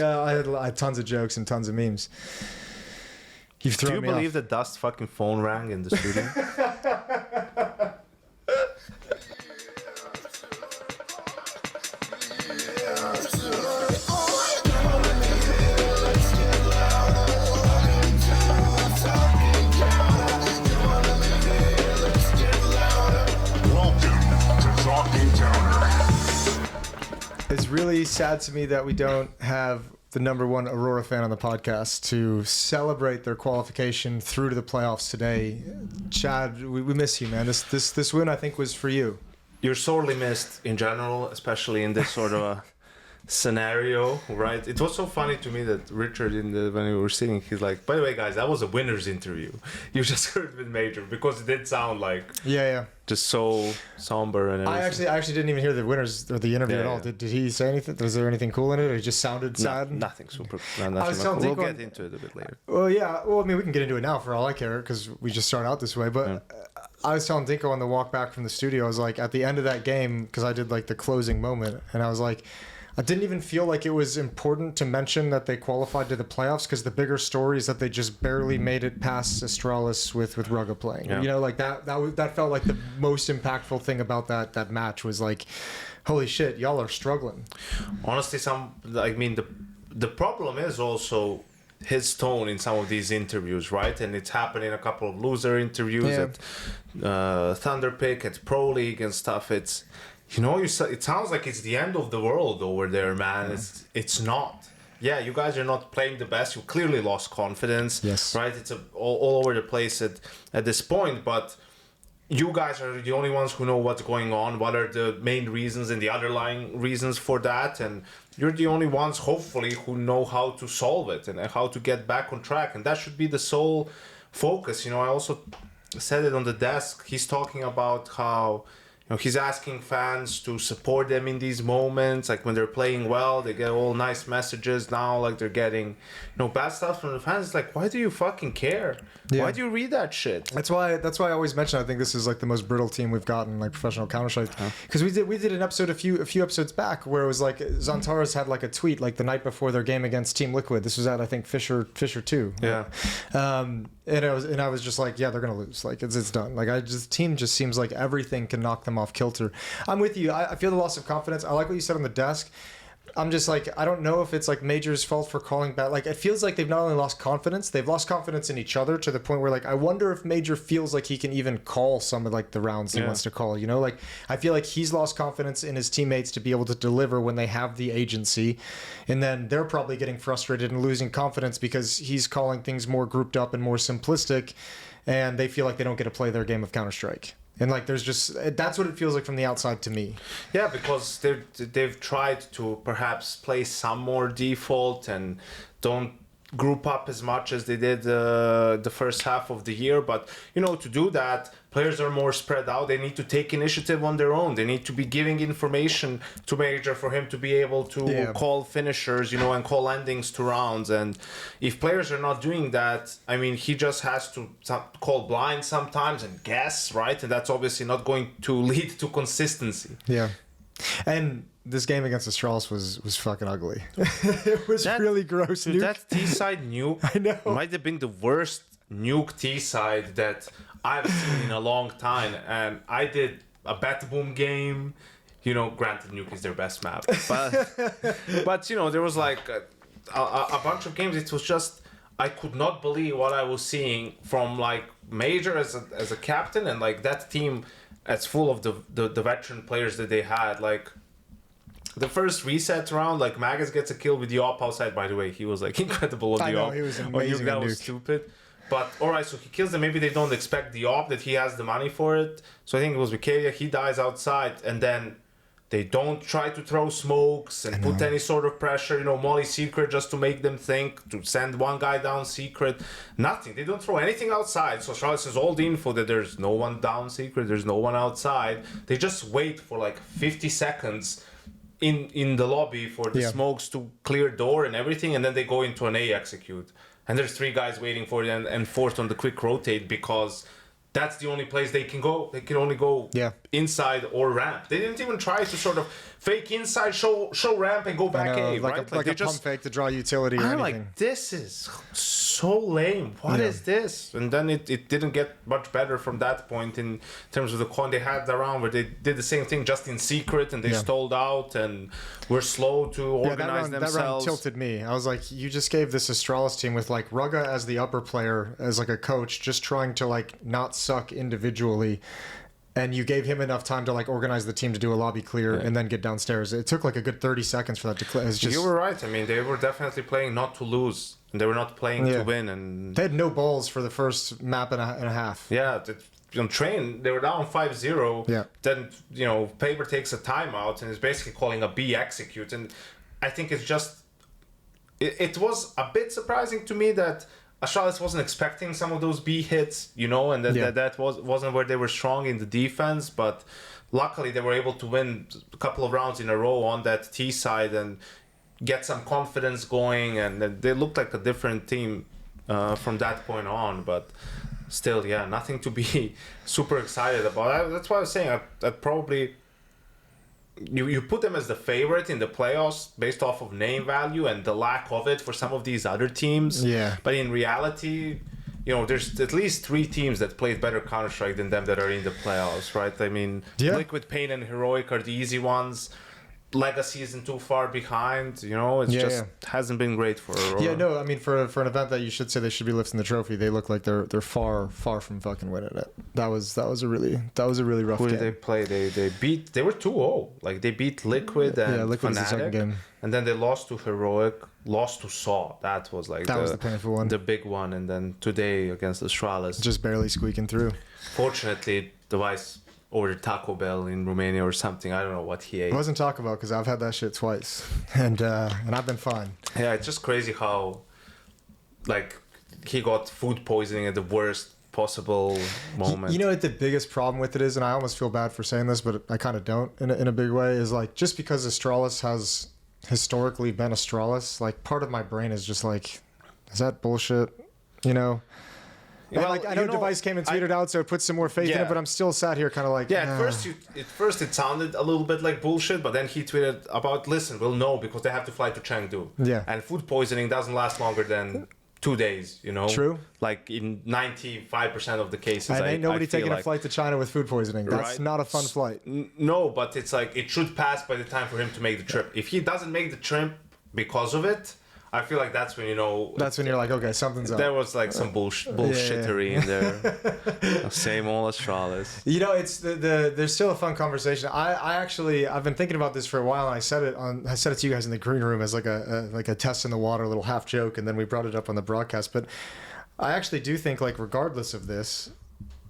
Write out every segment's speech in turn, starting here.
I had tons of jokes and tons of memes. You've thrown me off. Do you believe that Dust's fucking phone rang in the studio? It's really sad to me that we don't have the #1 Aurora fan on the podcast to celebrate their qualification through to the playoffs today. Chad, we miss you, man. This win, I think, was for you. You're sorely missed in general, especially in this sort of a scenario, right? It was so funny to me that Richard, when we were sitting, he's like, by the way, guys, that was a winner's interview. You just heard with Major, because it did sound like just so somber and everything. I actually didn't even hear the winners or the interview at all. Did he say anything? Was there anything cool in it, or it just sounded sad? Nothing super. We'll get into it a bit later. Well, yeah. Well, I mean, we can get into it now for all I care, because we just start out this way. But I was telling Dinko on the walk back from the studio, I was like, at the end of that game, because I did like the closing moment, and I was like, I didn't even feel like it was important to mention that they qualified to the playoffs, because the bigger story is that they just barely made it past Astralis with ruggah playing. Yeah. You know, like that felt like the most impactful thing about that match was like, holy shit, y'all are struggling. Honestly, the problem is also his tone in some of these interviews, right? And it's happened in a couple of loser interviews at Thunderpick, at Pro League and stuff. It's, it sounds like it's the end of the world over there, man. Yeah. It's not. Yeah, you guys are not playing the best. You clearly lost confidence. Yes. Right? It's all over the place at this point. But you guys are the only ones who know what's going on. What are the main reasons and the underlying reasons for that? And you're the only ones, hopefully, who know how to solve it and how to get back on track. And that should be the sole focus. I also said it on the desk. He's talking about how he's asking fans to support them in these moments. Like when they're playing well, they get all nice messages. Now, like they're getting, bad stuff from the fans. It's like, why do you fucking care? Yeah. Why do you read that shit? That's why I always mention, I think this is like the most brittle team we've gotten, like professional Counter-Strike. Because we did an episode a few episodes back where it was like Zantares had like a tweet like the night before their game against Team Liquid. This was at, I think, Fisher 2. Yeah. And I was just like, yeah, they're gonna lose. Like it's done. Like the team just seems like everything can knock them off kilter. I'm with you. I feel the loss of confidence. I like what you said on the desk. I'm just like, I don't know if it's like Major's fault for calling back. Like it feels like they've not only lost confidence, they've lost confidence in each other to the point where like I wonder if Major feels like he can even call some of like the rounds he wants to call. Like I feel like he's lost confidence in his teammates to be able to deliver when they have the agency, and then they're probably getting frustrated and losing confidence because he's calling things more grouped up and more simplistic, and they feel like they don't get to play their game of Counter-Strike. And like there's just, that's what it feels like from the outside to me. Yeah, because they've tried to perhaps play some more default and don't group up as much as they did the first half of the year. But to do that, players are more spread out. They need to take initiative on their own. They need to be giving information to Major for him to be able to call finishers, and call endings to rounds. And if players are not doing that, I mean, he just has to call blind sometimes and guess, right? And that's obviously not going to lead to consistency. Yeah. And this game against Astralis was fucking ugly. It was really gross. Dude, that T-side nuke I know. Might have been the worst nuke T-side that I've seen in a long time. And I did a Bet Boom game. Granted, nuke is their best map. But there was like a bunch of games. It was just, I could not believe what I was seeing from like Major as a captain, and like that team as full of the veteran players that they had. Like the first reset round, like Magus gets a kill with the op outside. By the way, he was like incredible on the op. He was amazing. That was stupid. But alright, so he kills them. Maybe they don't expect the op, that he has the money for it. So I think it was Vikalia. He dies outside, and then they don't try to throw smokes and put any sort of pressure. Molly secret just to make them think, to send one guy down secret. Nothing. They don't throw anything outside. So Charlotte says all the info that there's no one down secret, there's no one outside. They just wait for like 50 seconds in the lobby for the smokes to clear door and everything, and then they go into an A execute. And there's 3 guys waiting for it and forced on the quick rotate, because that's the only place they can go. They can only go inside or ramp. They didn't even try to sort of fake inside, show ramp, and go back A, like right? like they a pump fake to draw utility or I'm anything. like, this is so lame. What is this? And then it didn't get much better from that point in terms of the coin. They had the round where they did the same thing just in secret, and they stalled out and were slow to organize themselves. That round tilted me. I was like, you just gave this Astralis team with like ruggah as the upper player, as like a coach, just trying to like not suck individually. And you gave him enough time to like organize the team to do a lobby clear and then get downstairs. It took like a good 30 seconds for that to clear. You were right. I mean, they were definitely playing not to lose. And they were not playing to win. And they had no balls for the first map and a half. Yeah. On train, they were down 5-0. Yeah. Then, Paper takes a timeout and is basically calling a B execute. And I think it's just... It was a bit surprising to me that Astralis wasn't expecting some of those B hits, and that wasn't where they were strong in the defense. But luckily, they were able to win a couple of rounds in a row on that T side and get some confidence going. And they looked like a different team from that point on. But still, nothing to be super excited about. That's why I was saying I'd probably... You put them as the favorite in the playoffs based off of name value and the lack of it for some of these other teams. Yeah. But in reality, there's at least 3 teams that played better Counter-Strike than them that are in the playoffs, right? I mean, Liquid, Pain, and Heroic are the easy ones. Legacy isn't too far behind, it's hasn't been great for Aurora. Yeah, no, I mean for an event that you should say they should be lifting the trophy, they look like they're far from fucking winning it. That was a really rough Who game. did they play? They were 2-0. Like they beat Liquid and Liquid Fnatic, the second game. And then they lost to Heroic, lost to Saw. That was the painful one, the big one. And then today against Astralis, just barely squeaking through. Fortunately, Device ordered Taco Bell in Romania or something. I don't know what he ate. It wasn't Taco Bell because I've had that shit twice, and I've been fine. Yeah, it's just crazy how, he got food poisoning at the worst possible moment. You know what the biggest problem with it is, and I almost feel bad for saying this, but I kind of don't in a big way, is like just because Astralis has historically been Astralis, like part of my brain is just like, is that bullshit? Well, I know Device came and tweeted out, so it puts some more faith in it, but I'm still sat here kind of like... Yeah, at first it sounded a little bit like bullshit, but then he tweeted about, listen, we'll know because they have to fly to Chengdu. Yeah. And food poisoning doesn't last longer than 2 days, True. Like in 95% of the cases. And ain't nobody taking a flight to China with food poisoning. That's not a fun flight. No, but it's like it should pass by the time for him to make the trip. If he doesn't make the trip because of it, I feel like that's when That's when you're like, okay, something's up. There was like some bullshittery in there. Same old Astralis. It's there's still a fun conversation. I've been thinking about this for a while, and I said it to you guys in the green room as like a test in the water, a little half joke, and then we brought it up on the broadcast. But I actually do think, like, regardless of this,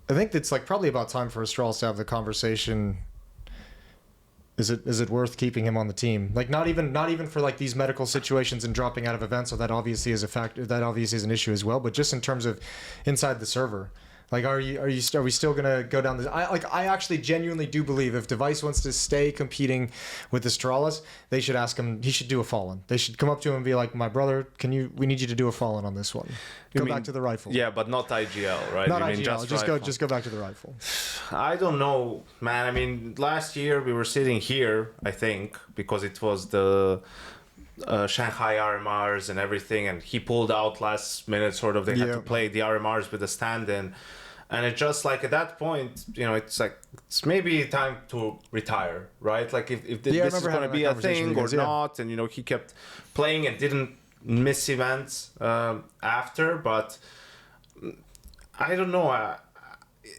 I think it's like probably about time for Astralis to have the conversation. Is it worth keeping him on the team? Like not even for like these medical situations and dropping out of events. So that obviously is a factor. That obviously is an issue as well. But just in terms of inside the server, like are we still gonna go down this? I actually genuinely do believe if Device wants to stay competing with Astralis, they should ask him. He should do a Fallen. They should come up to him and be like, my brother, we need you to do a Fallen on this one. Go back to the rifle. Yeah, but not IGL, right? Not IGL. Just go back to the rifle. I don't know, man. I mean, last year we were sitting here, I think, because it was the Shanghai RMRs and everything, and he pulled out last minute. Sort of, they had to play the RMRs with a stand-in, and it just like at that point, it's like it's maybe time to retire, right? Like if this is going to be a thing or not, and he kept playing and didn't miss events after, but I don't know.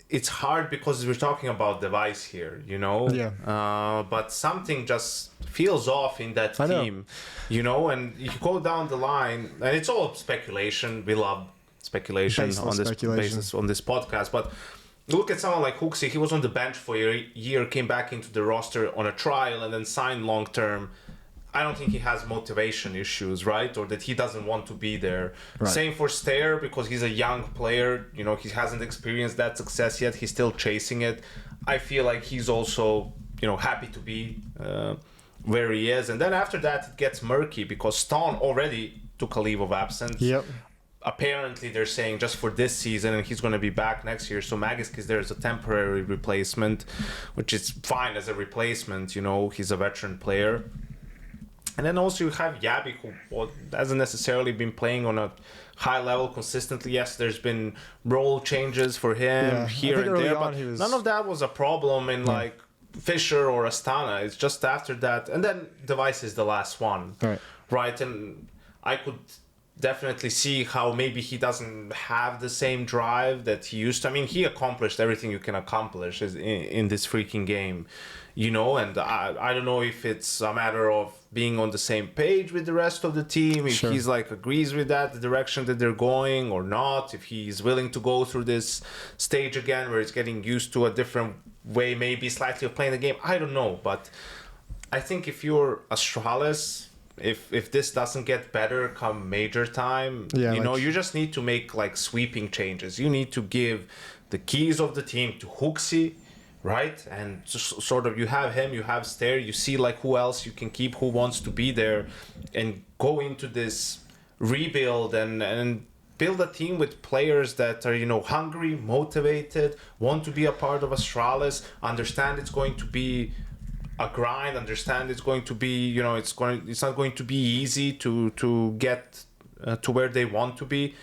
It's hard because we're talking about Device here, but something just feels off in that team, and you go down the line, and it's all speculation. We love speculation on this podcast, but look at someone like Hooksy. He was on the bench for a year, came back into the roster on a trial, and then signed long term. I don't think he has motivation issues, right? Or that he doesn't want to be there. Right. Same for Stair, because he's a young player. He hasn't experienced that success yet. He's still chasing it. I feel like he's also, happy to be where he is. And then after that, it gets murky because Stone already took a leave of absence. Yep. apparently they're saying just for this season, and he's going to be back next year. So Magisk is there as a temporary replacement, which is fine as a replacement. You know, he's a veteran player. And then also you have Yabi, who hasn't necessarily been playing on a high level consistently. Yes, there's been role changes for him here and there, but none of that was a problem in like Fisher or Astana. It's just after that, and then Device is the last one, right? And I could definitely see how maybe he doesn't have the same drive that he used to. I mean, he accomplished everything you can accomplish in this freaking game, you know, and I don't know if it's a matter of being on the same page with the rest of the team, if he's like agrees with that, the direction that they're going or not, if he's willing to go through this stage again where he's getting used to a different way, maybe slightly of playing the game. I don't know, but I think if you're Astralis, if this doesn't get better come major time, you know, you just need to make like sweeping changes. You need to give the keys of the team to Huxi, right? And just sort of you have him, you have Stair, you see like who else you can keep, who wants to be there, and go into this rebuild and build a team with players that are, you know, hungry, motivated, want to be a part of Astralis, understand it's going to be a grind, understand it's going to be, you know, it's not going to be easy to get to where they want to be.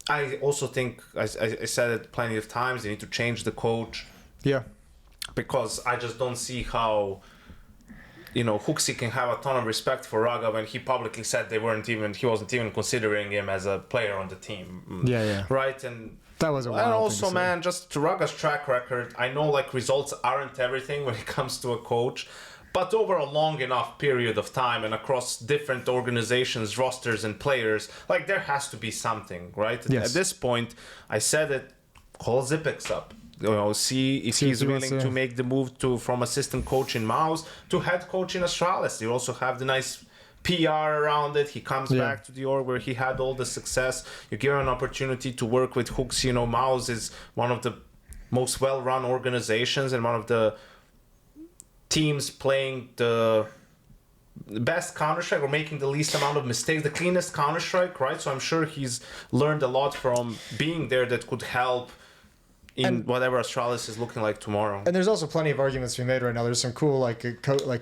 I also think I said it plenty of times, they need to change the coach. Because I just don't see how, you know, Huxi can have a ton of respect for ruggah when he publicly said he wasn't even considering him as a player on the team. Right? And that was a wild and also, thing to man, just to ruggah's track record, I know like results aren't everything when it comes to a coach, but over a long enough period of time and across different organizations, rosters, and players, like there has to be something, right? At this point, I said it, call Zipex up. You know, see if he's willing to make the move from assistant coach in MongolZ to head coach in Astralis. You also have the nice PR around it. He comes back to the org where he had all the success. You give him an opportunity to work with Hooks. You know, MongolZ is one of the most well-run organizations and one of the teams playing the best Counter-Strike or making the least amount of mistakes, the cleanest Counter-Strike, right? So I'm sure he's learned a lot from being there that could help in whatever Astralis is looking like tomorrow. And there's also plenty of arguments to be made right now. There's some cool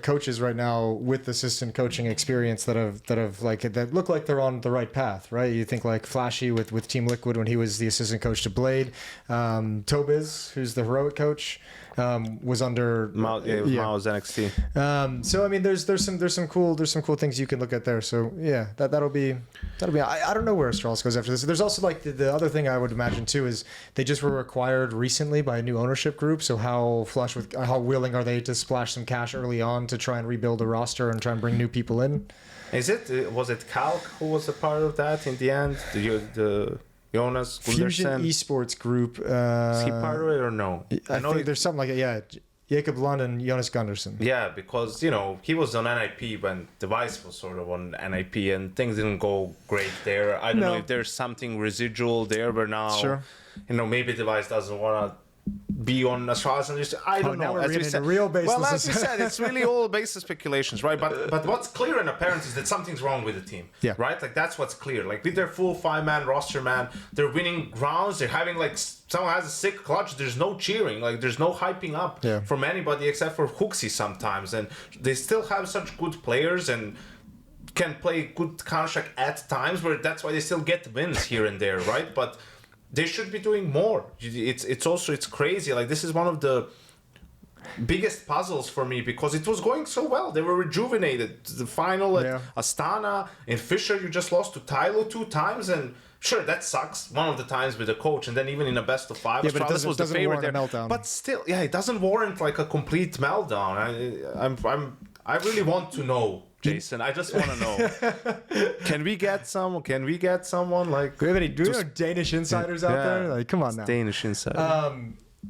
coaches right now with assistant coaching experience that look like they're on the right path, right? You think like Flashy with Team Liquid when he was the assistant coach to Blade, Tobiz, who's the heroic coach, was under MongolZ NXT. So I mean, there's some cool things you can look at there. So yeah, that'll be. I don't know where Astralis goes after this. There's also like the other thing I would imagine too is they just were acquired recently by a new ownership group. So how willing are they to splash some cash early on to try and rebuild a roster and try and bring new people in? Was it Calc who was a part of that in the end? The Jonas Fusion Gundersen? Esports Group. Is he part of it or no? I think there's something like it. Yeah. Jacob Lund and Jonas Gundersen. Yeah, because, you know, he was on NIP when Device was sort of on NIP and things didn't go great there. I don't know if there's something residual there, but now, you know, maybe Device doesn't want to be on Astralis and just, I don't know. Now we're getting into real basis. Well, as we said, it's really all basis speculations, right? But what's clear and apparent is that something's wrong with the team, right? Like that's what's clear. Like with their full 5-man roster, man, they're winning rounds. They're having like someone has a sick clutch. There's no cheering, like there's no hyping up from anybody except for Huxi sometimes, and they still have such good players and can play good Counter-Strike at times. Where that's why they still get wins here and there, right? But they should be doing more. It's crazy. Like this is one of the biggest puzzles for me because it was going so well. They were rejuvenated. The final at Astana in Fisher, you just lost to Tylo 2 times, and sure that sucks. One of the times with the coach, and then even in a best of 5, but this was the favorite there. Meltdown. But still, it doesn't warrant like a complete meltdown. I really want to know. Jason, I just want to know. Can we get someone like? Do we have Danish insiders out there? Like, come on now. Danish insider.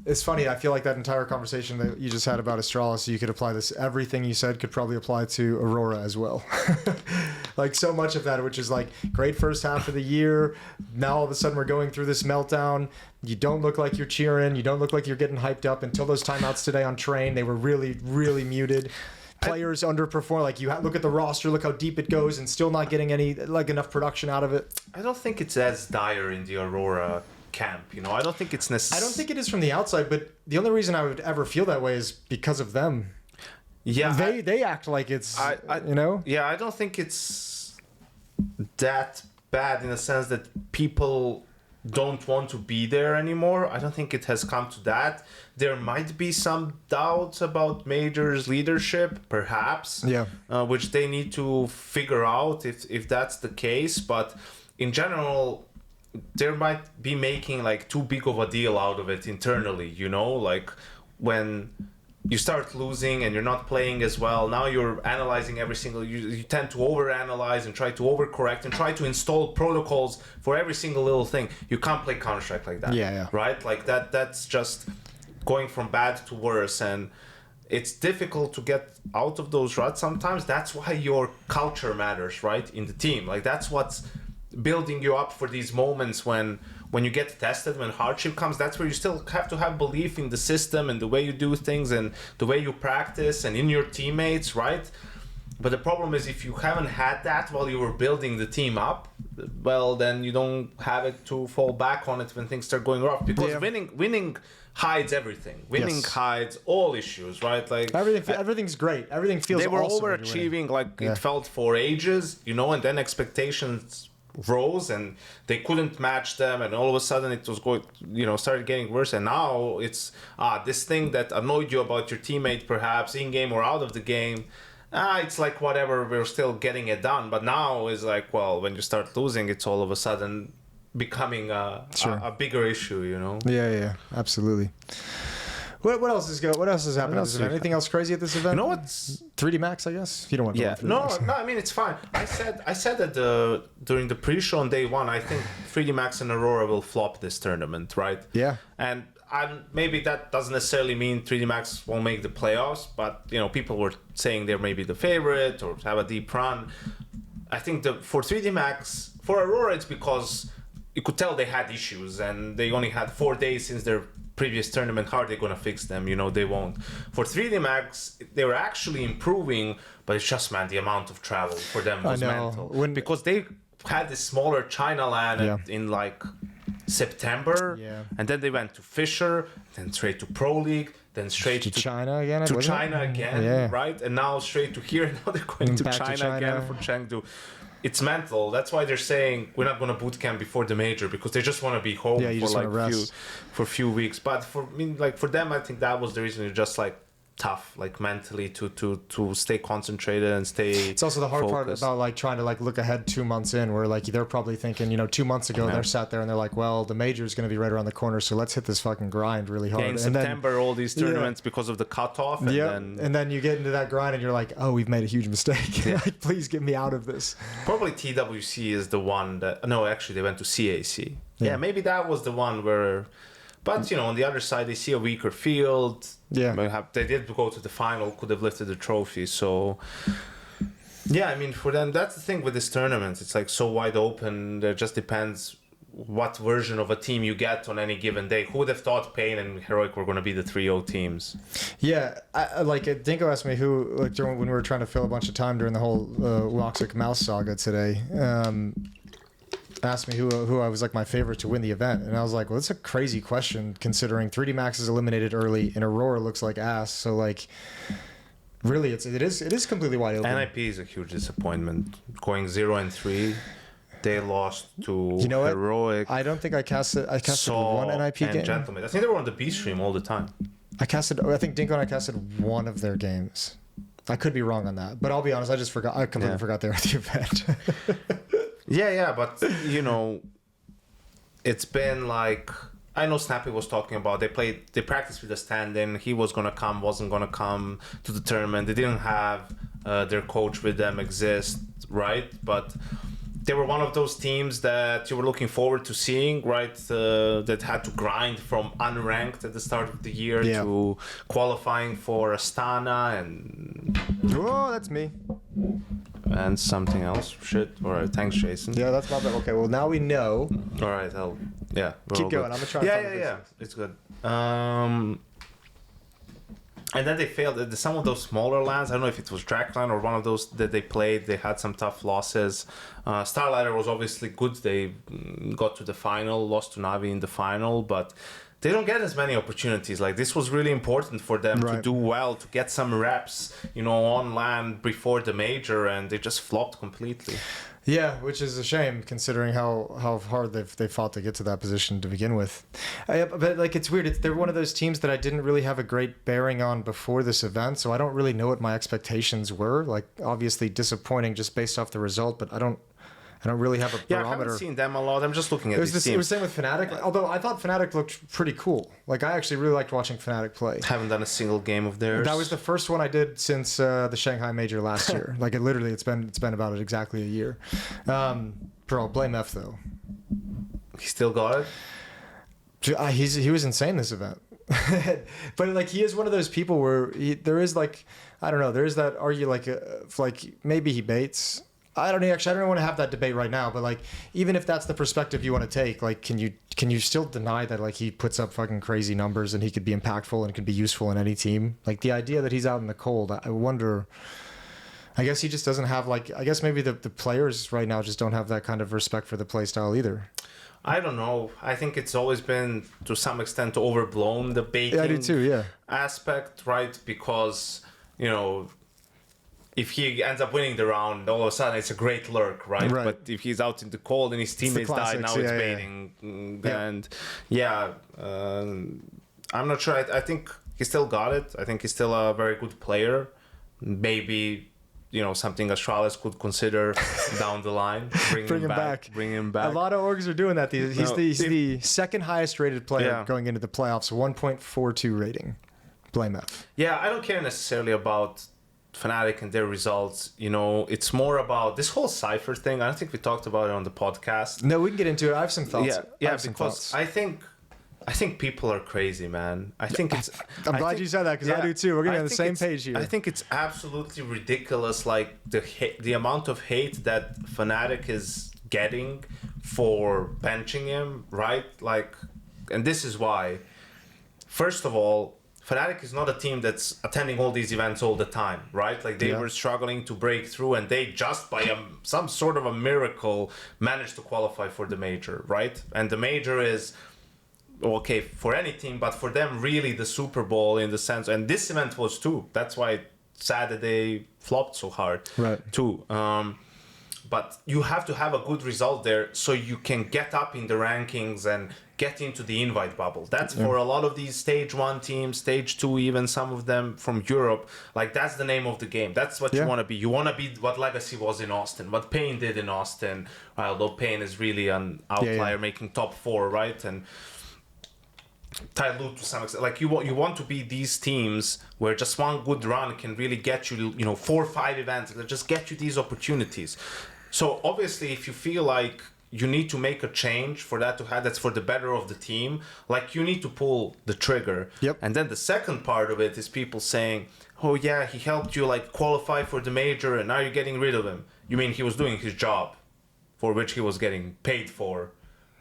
It's funny. I feel like that entire conversation that you just had about Astralis, you could apply this. Everything you said could probably apply to Aurora as well. Like so much of that, which is like great first half of the year. Now all of a sudden we're going through this meltdown. You don't look like you're cheering. You don't look like you're getting hyped up. Until those timeouts today on train, they were really, really muted. players underperform. Like look at the roster, look how deep it goes, and still not getting any enough production out of it. I don't think it's as dire in the Aurora camp. I don't think it's necessary. I don't think it is from the outside, but the only reason I would ever feel that way is because of them. Yeah, they act like it's Yeah, I don't think it's that bad in the sense that people don't want to be there anymore. I don't think it has come to that. There might be some doubts about Major's leadership, perhaps. Yeah. Which they need to figure out if that's the case. But in general, they might be making like too big of a deal out of it internally. Like when you start losing and you're not playing as well, now you're analyzing every single, you tend to overanalyze and try to overcorrect and try to install protocols for every single little thing. You can't play Counter-Strike like that. Yeah. Right? Like that's just going from bad to worse, and it's difficult to get out of those ruts sometimes. That's why your culture matters, right? In the team. Like that's what's building you up for these moments when you get tested, when hardship comes. That's where you still have to have belief in the system and the way you do things and the way you practice and in your teammates, right? But the problem is if you haven't had that while you were building the team up, well, then you don't have it to fall back on it when things start going rough, because winning hides everything. Winning hides all issues, right? Like everything's great. Everything feels they were awesome overachieving like it felt for ages, and then expectations rose and they couldn't match them, and all of a sudden it was going, started getting worse. And now it's this thing that annoyed you about your teammate, perhaps in game or out of the game, it's like whatever, we're still getting it done. But now is like, well, when you start losing, it's all of a sudden becoming a bigger issue, Yeah, absolutely. What else is happening at this event? Anything else crazy at this event? What's 3D Max, I guess. If you don't want to. Yeah. No. I mean, it's fine. I said that during the pre-show on day one, I think 3D Max and Aurora will flop this tournament, right? Yeah. And maybe that doesn't necessarily mean 3D Max won't make the playoffs, but people were saying they're maybe the favorite or have a deep run. I think for 3D Max, for Aurora, it's because you could tell they had issues and they only had 4 days since their previous tournament. How are they going to fix them? They won't. For 3D Max, they were actually improving, but it's just, man, the amount of travel for them was mental. Because they had this smaller China LAN in like September, and then they went to Fisher, then straight to Pro League, then straight to China again. Right? And now straight to here, and now they're going to China again for Chengdu. It's mental. That's why they're saying we're not going to boot camp before the major, because they just want to be home for a few weeks. But for them, I think that was the reason. It's just like tough, like mentally to stay concentrated and stay. It's also the hard focused. part about trying to look ahead 2 months in, where they're probably thinking 2 months ago they're sat there and they're like, well, the major is going to be right around the corner, so let's hit this fucking grind really hard. In September, all these tournaments because of the cutoff, and then you get into that grind and you're like, oh, we've made a huge mistake. Please get me out of this. Probably TWC is the one that. No, actually, they went to CAC. Yeah, maybe that was the one where. But, on the other side, they see a weaker field. Yeah. They did go to the final, could have lifted the trophy. So, yeah, I mean, for them, that's the thing with this tournament. It's like so wide open. There just depends what version of a team you get on any given day. Who would have thought Pain and Heroic were going to be the 3-0 teams? Yeah. Dinko asked me when we were trying to fill a bunch of time during the whole Woxic Mouse saga today. Asked me who I was my favorite to win the event, and I was like, well, that's a crazy question considering 3D Max is eliminated early and Aurora looks like ass. So really, it is completely wide open. NIP is a huge disappointment. Going 0-3, they lost to Heroic. I don't think I casted one NIP game. Gentlemen, I think they were on the B stream all the time. I think Dinko and I casted one of their games. I could be wrong on that, but I'll be honest, I just forgot. I completely forgot they were at the event. Yeah, but it's been I know Snappy was talking about they practiced with a stand-in. He was wasn't gonna come to the tournament. They didn't have their coach with them exist, right? But they were one of those teams that you were looking forward to seeing, right? That had to grind from unranked at the start of the year to qualifying for Astana and. Oh, that's me. And something else. Shit. All right. Thanks, Jason. Yeah, that's my bad. Okay, well, now we know. All right. Keep going. I'm going to try to find Yeah. It's good. And then they failed at some of those smaller lands. I don't know if it was Dragline or one of those that they played. They had some tough losses. Starlighter was obviously good. They got to the final, lost to Navi in the final, but they don't get as many opportunities. Like, this was really important for them to do well, to get some reps, on land before the major, and they just flopped completely. Yeah, which is a shame considering how hard they fought to get to that position to begin with. But like, it's weird. They're one of those teams that I didn't really have a great bearing on before this event, so I don't really know what my expectations were. Like, obviously disappointing just based off the result, but I don't really have a barometer. Yeah, I haven't seen them a lot. I'm just looking at these teams. It was the same with Fnatic, although I thought Fnatic looked pretty cool. Like, I actually really liked watching Fnatic play. Haven't done a single game of theirs. That was the first one I did since the Shanghai Major last year. Like, it's been about exactly a year. Bro, blame F though. He still got it? He was insane this event. But like, he is one of those people where there is like, I don't know, there is that argue like maybe he baits. I don't want to have that debate right now, but like, even if that's the perspective you want to take, like, can you still deny that like he puts up fucking crazy numbers and he could be impactful and can be useful in any team? Like, the idea that he's out in the cold, I wonder. I guess he just doesn't have I guess maybe the players right now just don't have that kind of respect for the play style either. I don't know. I think it's always been to some extent overblown, the baiting I do too, aspect, right? Because if he ends up winning the round, all of a sudden it's a great lurk, right? But if he's out in the cold and his teammates die, now it's baiting. And I'm not sure. I think he still got it. I think he's still a very good player. Maybe, something Astralis could consider down the line. Bring him back. A lot of orgs are doing that. He's the second highest rated player going into the playoffs, 1.42 rating. Blame F. Yeah, I don't care necessarily about Fnatic and their results. It's more about this whole Cypher thing. I don't think we talked about it on the podcast. No, we can get into it. I have some thoughts. Because I think people are crazy, man. I'm glad you said that, because I do too. We're getting on the same page here. I think it's absolutely ridiculous, like the amount of hate that Fnatic is getting for benching him, right? Like, and this is why. First of all, Fnatic is not a team that's attending all these events all the time, right? Like, they were struggling to break through, and they just by some sort of a miracle managed to qualify for the major, right? And the major is, okay, for any team, but for them, really the Super Bowl in the sense, and this event was too. That's why it's sad that they flopped so hard, too. But you have to have a good result there so you can get up in the rankings and get into the invite bubble. That's for a lot of these stage 1 teams, stage 2, even some of them from Europe. Like, that's the name of the game. That's what you want to be. You want to be what Legacy was in Austin, what Pain did in Austin, although Pain is really an outlier making top 4, right? And Tyloo to some extent. Like, you want to be these teams where just one good run can really get you, 4 or 5 events that just get you these opportunities. So obviously, if you feel like you need to make a change for that to have, that's for the better of the team, like, you need to pull the trigger. And then the second part of it is people saying, oh yeah, he helped you like qualify for the major and now you're getting rid of him. You mean he was doing his job for which he was getting paid for,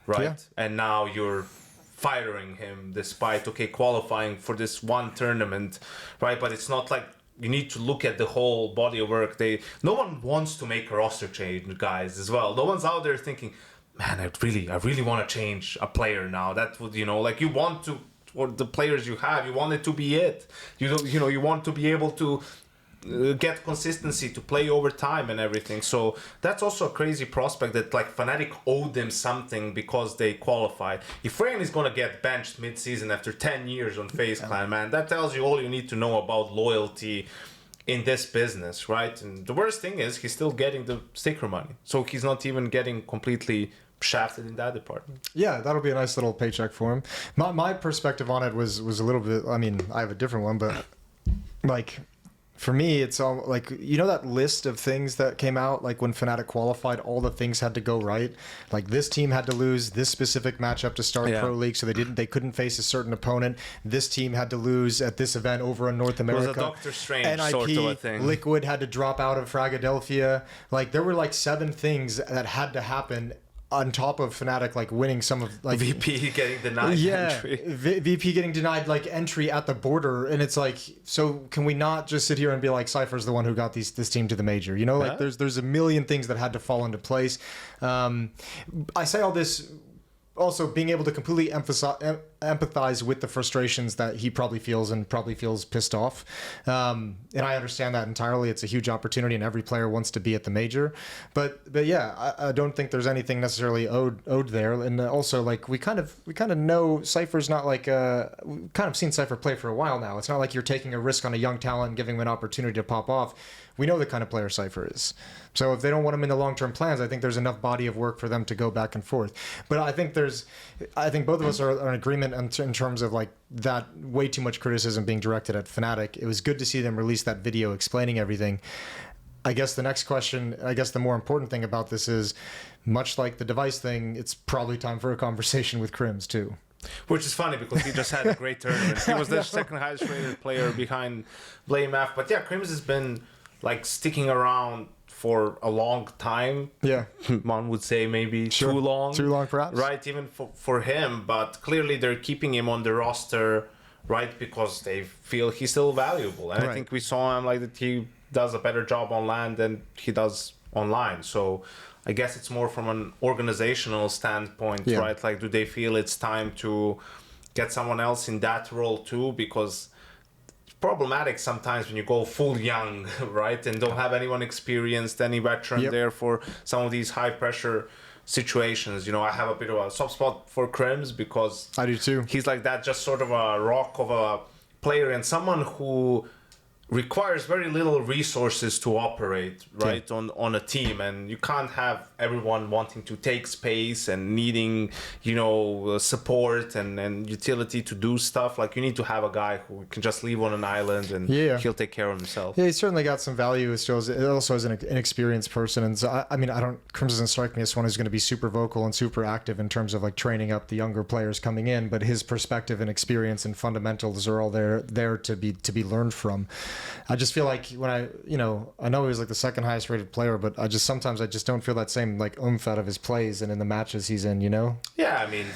right? And now you're firing him despite qualifying for this one tournament, right? But it's not like, you need to look at the whole body of work. No one wants to make a roster change, guys, as well. No one's out there thinking, man, I really want to change a player now. That would, like, you want to, or the players you have, you want it to be it. You want to be able to get consistency to play over time and everything. So that's also a crazy prospect that like Fnatic owed them something because they qualified. If Rain is gonna get benched mid-season after 10 years on FaZe Clan, man, that tells you all you need to know about loyalty in this business, right? And the worst thing is he's still getting the sticker money, so he's not even getting completely shafted in that department. Yeah, that'll be a nice little paycheck for him. My perspective on it was a little bit, I mean, I have a different one, but like for me, it's all like, that list of things that came out, like when Fnatic qualified, all the things had to go right. Like this team had to lose this specific matchup to start Pro League, so they couldn't face a certain opponent. This team had to lose at this event over in North America. It was a Doctor Strange NIP, sort of a thing. Liquid had to drop out of Fragadelphia. Like there were like 7 things that had to happen on top of Fnatic, like winning some of like VP getting denied entry. VP getting denied like entry at the border, and it's like, so can we not just sit here and be like Cypher's the one who got this team to the major? You know, like there's a million things that had to fall into place. I say all this. Also, being able to completely empathize with the frustrations that he probably feels and probably feels pissed off. And I understand that entirely. It's a huge opportunity and every player wants to be at the major. But yeah, I don't think there's anything necessarily owed there. And also, like, we kind of know Cypher's not like, we've kind of seen Cypher play for a while now. It's not like you're taking a risk on a young talent and giving him an opportunity to pop off. We know the kind of player Cypher is. So if they don't want him in the long-term plans, I think there's enough body of work for them to go back and forth. But I think both of us are in agreement in terms of like that way too much criticism being directed at Fnatic. It was good to see them release that video explaining everything. I guess the next question, the more important thing about this is, much like the device thing, it's probably time for a conversation with Crims too. Which is funny because he just had a great tournament. He was the second highest rated player behind BlameF. But yeah, Crims has been like sticking around for a long time. Yeah. One would say maybe too long. Too long perhaps. Right, even for him. But clearly they're keeping him on the roster, right, because they feel he's still valuable. And I think we saw him like that he does a better job on LAN than he does online. So I guess it's more from an organizational standpoint, right? Like, do they feel it's time to get someone else in that role too? Because it's problematic sometimes when you go full young, right? And don't have anyone experienced, any veteran there for some of these high pressure situations. You know, I have a bit of a soft spot for Crims because I do too. He's like that, just sort of a rock of a player and someone who requires very little resources to operate, right, on a team. And you can't have everyone wanting to take space and needing, you know, support and utility to do stuff. Like, you need to have a guy who can just leave on an island and he'll take care of himself. Yeah, he's certainly got some value. It also as an inexperienced person. And so, I mean, Crims doesn't strike me as someone who's going to be super vocal and super active in terms of like training up the younger players coming in, but his perspective and experience and fundamentals are all there to be learned from. I just feel like when I know he was like the second highest rated player, but sometimes I just don't feel that same like oomph out of his plays and in the matches he's in, you know? Yeah, I mean,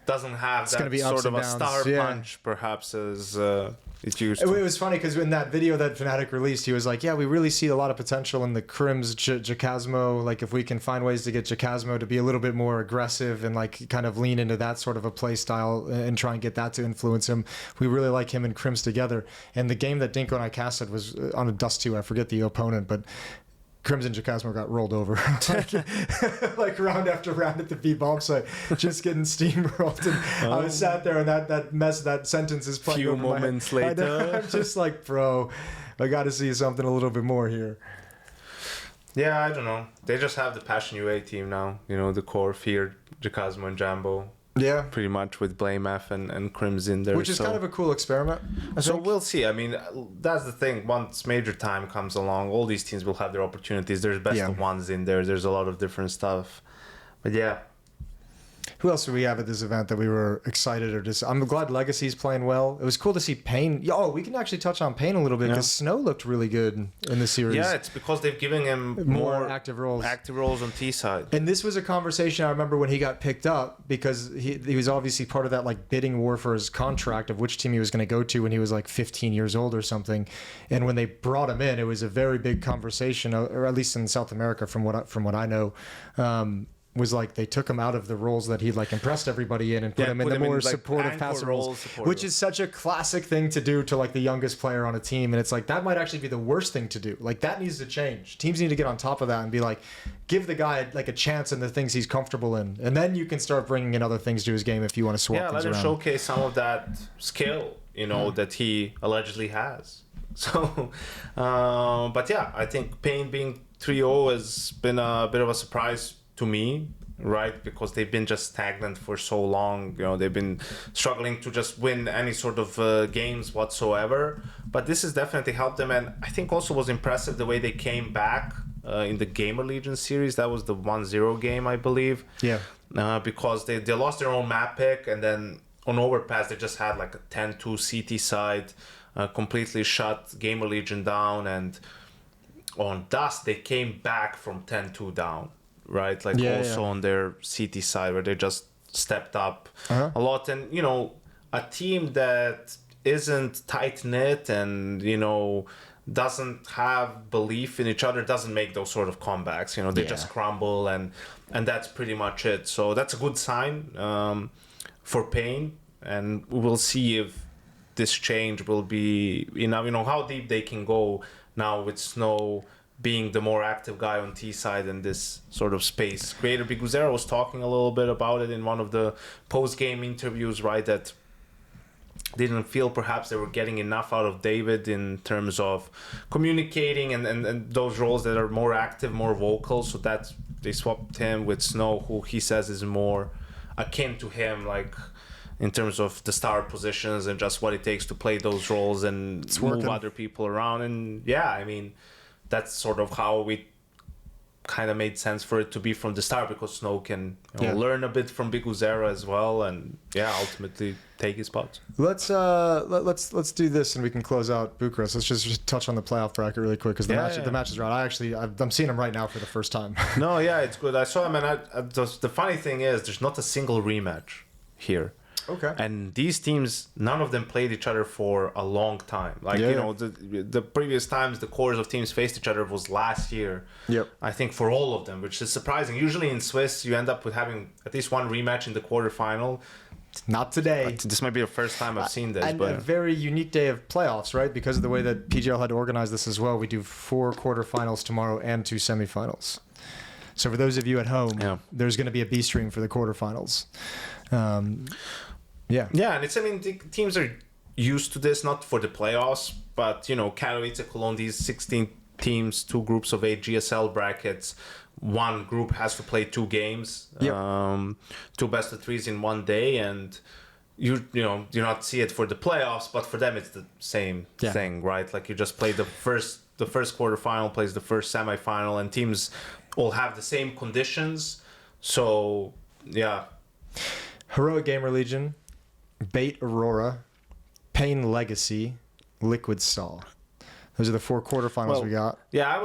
doesn't have that sort of a star punch perhaps as it used to. It was funny because in that video that Fnatic released, he was like, yeah, we really see a lot of potential in the Crims Jacasmo. Like, if we can find ways to get Jacasmo to be a little bit more aggressive and like kind of lean into that sort of a play style and try and get that to influence him, we really like him and Crims together. And the game that Dinko and I casted was on a Dust 2. I forget the opponent, but Crims and Jacasmo got rolled over like round after round at the B bomb site, just getting steamrolled. And I was sat there and that sentence is playing over my head. Moments later. I'm just like, bro, I got to see something a little bit more here. Yeah, I don't know. They just have the Passion UA team now. You know, the core, Fear, Jacasmo, and Jambo. Yeah, pretty much with BlameF and Crims in there, which is kind of a cool experiment. So we'll see. I mean, that's the thing. Once major time comes along, all these teams will have their opportunities. There's best of ones in there. There's a lot of different stuff. But yeah. Who else do we have at this event that we were excited or just? I'm glad Legacy's playing well. It was cool to see Pain. Oh, we can actually touch on Pain a little bit because Snow looked really good in the series. Yeah, it's because they've given him more active roles. Active roles on T side. And this was a conversation I remember when he got picked up because he was obviously part of that like bidding war for his contract of which team he was going to go to when he was like 15 years old or something. And when they brought him in, it was a very big conversation, or at least in South America, from what I know. Was like they took him out of the roles that he like impressed everybody in and put him in the more supportive passive roles, which is such a classic thing to do to like the youngest player on a team. And it's like that might actually be the worst thing to do. Like that needs to change. Teams need to get on top of that and be like, give the guy like a chance in the things he's comfortable in, and then you can start bringing in other things to his game if you want to swap things around. Let him showcase some of that skill, you know, that he allegedly has. So, but yeah, I think Pain being 3-0 has been a bit of a surprise to me, right? Because they've been just stagnant for so long. You know, they've been struggling to just win any sort of games whatsoever. But this has definitely helped them. And I think also was impressive the way they came back in the Gamer Legion series. That was the 1-0 game, I believe. Yeah. Because they lost their own map pick, and then on Overpass they just had like a 10-2 CT side, completely shut Gamer Legion down. And on Dust they came back from 10-2 down. right? Like also on their CT side where they just stepped up a lot. And, you know, a team that isn't tight-knit and, you know, doesn't have belief in each other doesn't make those sort of comebacks. You know, they just crumble, and that's pretty much it. So that's a good sign for Pain, and we'll see if this change will be enough. You know, how deep they can go now with Snow being the more active guy on T side in this sort of space. Creator Biguzera was talking a little bit about it in one of the post-game interviews, right? That didn't feel perhaps they were getting enough out of David in terms of communicating and those roles that are more active, more vocal. So that they swapped him with Snow, who he says is more akin to him, like in terms of the star positions and just what it takes to play those roles and move other people around. And yeah, I mean, that's sort of how we kind of made sense for it to be from the start, because Snow can learn a bit from Biguzera as well, and ultimately take his spot. Let's do this, and we can close out Bucharest. Let's just touch on the playoff bracket really quick, because the match is right. I'm seeing them right now for the first time. No, it's good. I saw them, and the funny thing is, there's not a single rematch here. Okay. And these teams, none of them played each other for a long time. Like, you know, the previous times the cores of teams faced each other was last year. Yep. I think for all of them, which is surprising. Usually in Swiss, you end up with having at least one rematch in the quarterfinal. Not today. This might be the first time I've seen this. And a very unique day of playoffs, right? Because of the way that PGL had to organize this as well. We do 4 quarterfinals tomorrow and 2 semifinals. So for those of you at home, there's going to be a B stream for the quarterfinals. Yeah, and the teams are used to this, not for the playoffs, but, you know, Katowice, Cologne, these 16 teams, 2 groups of 8 GSL brackets. One group has to play 2 games, 2 best of 3s in one day, and you do not see it for the playoffs, but for them it's the same thing, right? Like, you just play the first quarterfinal, plays the first semifinal, and teams all have the same conditions. So Heroic Gamer Legion, Bait Aurora, Pain Legacy, Liquid Saw. Those are the 4 quarterfinals we got. Yeah,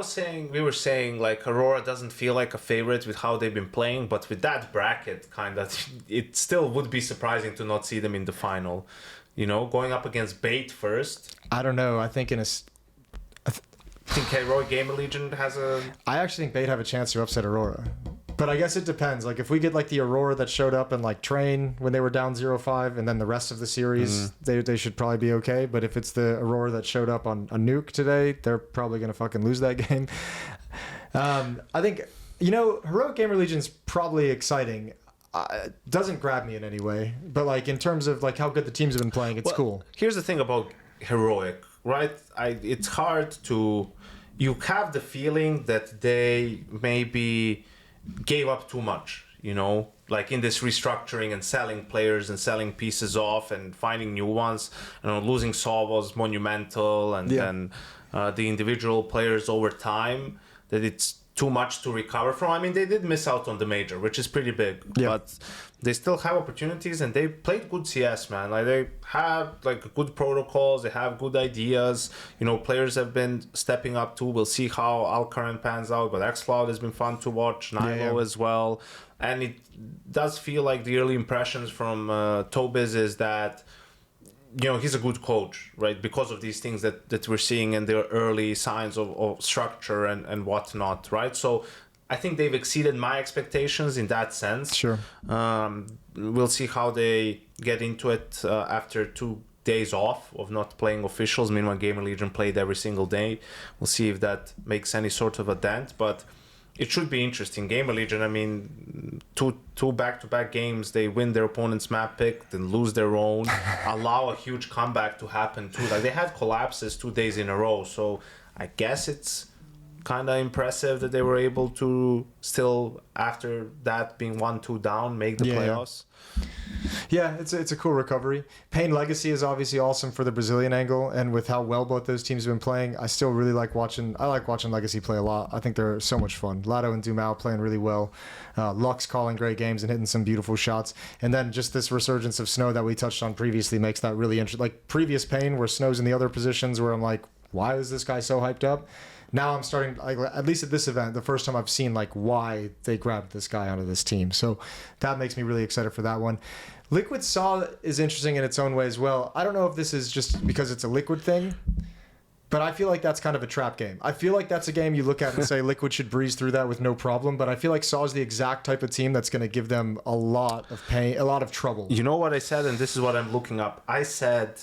we were saying like Aurora doesn't feel like a favorite with how they've been playing, but with that bracket, it still would be surprising to not see them in the final. You know, going up against Bait first. I don't know. I think I think Heroic Gamer Legion has a... I actually think Bait have a chance to upset Aurora. But I guess it depends. Like, if we get like the Aurora that showed up and like Train when they were down 0-5, and then the rest of the series, they should probably be okay. But if it's the Aurora that showed up on a nuke today, they're probably going to fucking lose that game. I think, you know, Heroic Gamer Legion's probably exciting. Doesn't grab me in any way. But like, in terms of like how good the teams have been playing, it's cool. Here's the thing about Heroic, right? It's hard to... You have the feeling that they maybe gave up too much, you know, like in this restructuring and selling players and selling pieces off and finding new ones. You know, losing Saw was monumental, and then the individual players over time, that it's too much to recover from. I mean, they did miss out on the major, which is pretty big, but they still have opportunities, and they played good CS, man. Like, they have like good protocols, they have good ideas. You know, players have been stepping up too. We'll see how Alcaran pans out, but xCloud has been fun to watch, Nilo as well. And it does feel like the early impressions from Tobiz is that, you know, he's a good coach, right? Because of these things that we're seeing and their early signs of structure and whatnot, right? So I think they've exceeded my expectations in that sense. Sure. We'll see how they get into it after 2 days off of not playing officials. Meanwhile, Gamer Legion played every single day. We'll see if that makes any sort of a dent, but it should be interesting. Gamer Legion, I mean, two back-to-back games, they win their opponent's map pick, then lose their own, allow a huge comeback to happen too. Like, they had collapses 2 days in a row, so I guess it's kind of impressive that they were able to still, after that being 1-2 down, make the playoffs. Yeah, it's a cool recovery. Pain Legacy is obviously awesome for the Brazilian angle, and with how well both those teams have been playing, I still really like watching. I like watching Legacy play a lot. I think they're so much fun. Lado and Dumao playing really well. Lux calling great games and hitting some beautiful shots. And then just this resurgence of Snow that we touched on previously makes that really interesting. Like previous Pain, where Snow's in the other positions, where I'm like, why is this guy so hyped up? now I'm starting, like, at least at this event, the first time I've seen like why they grabbed this guy onto this team. So that makes me really excited for that one. Liquid Saw is interesting in its own way as well. I don't know if this is just because it's a Liquid thing, but I feel like that's kind of a trap game. I feel like that's a game you look at and say Liquid should breeze through that with no problem, but I feel like Saw is the exact type of team that's going to give them a lot of pain, a lot of trouble. You know what I said, and this is what I'm looking up. I said,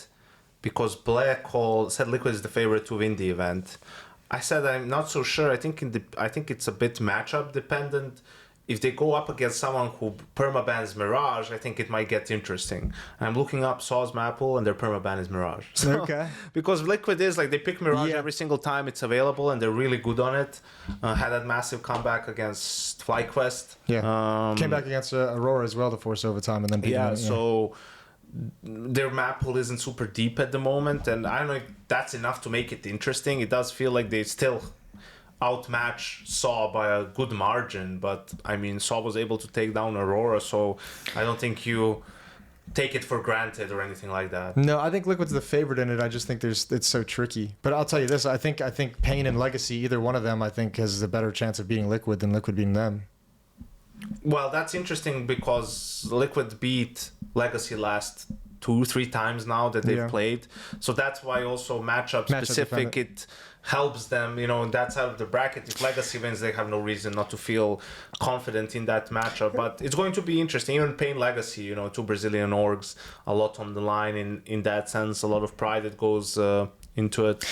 because Black Hole said Liquid is the favorite to win the event, I said I'm not so sure. I think it's a bit matchup dependent. If they go up against someone who permabans Mirage, I think it might get interesting. I'm looking up Saw's map pool, and their permaban is Mirage. So, okay. Because Liquid is like, they pick Mirage every single time it's available, and they're really good on it. Had that massive comeback against FlyQuest. Yeah. Came back against Aurora as well to force overtime, and then beat them. So their map pool isn't super deep at the moment, and I don't know if that's enough to make it interesting. It does feel like they still outmatch Saw by a good margin, but I mean, Saw was able to take down Aurora, so I don't think you take it for granted or anything like that. No, I think Liquid's the favorite in it. I just think it's so tricky. But I'll tell you this: I think Pain and Legacy, either one of them, I think has a better chance of beating Liquid than Liquid beating them. Well, that's interesting because Liquid beat Legacy last 2-3 times now that they've played, so that's why also matchup specific it helps them, you know, in that side of the bracket. If Legacy wins, they have no reason not to feel confident in that matchup. But it's going to be interesting. Even Pain Legacy, you know, two Brazilian orgs, a lot on the line in that sense, a lot of pride that goes into it.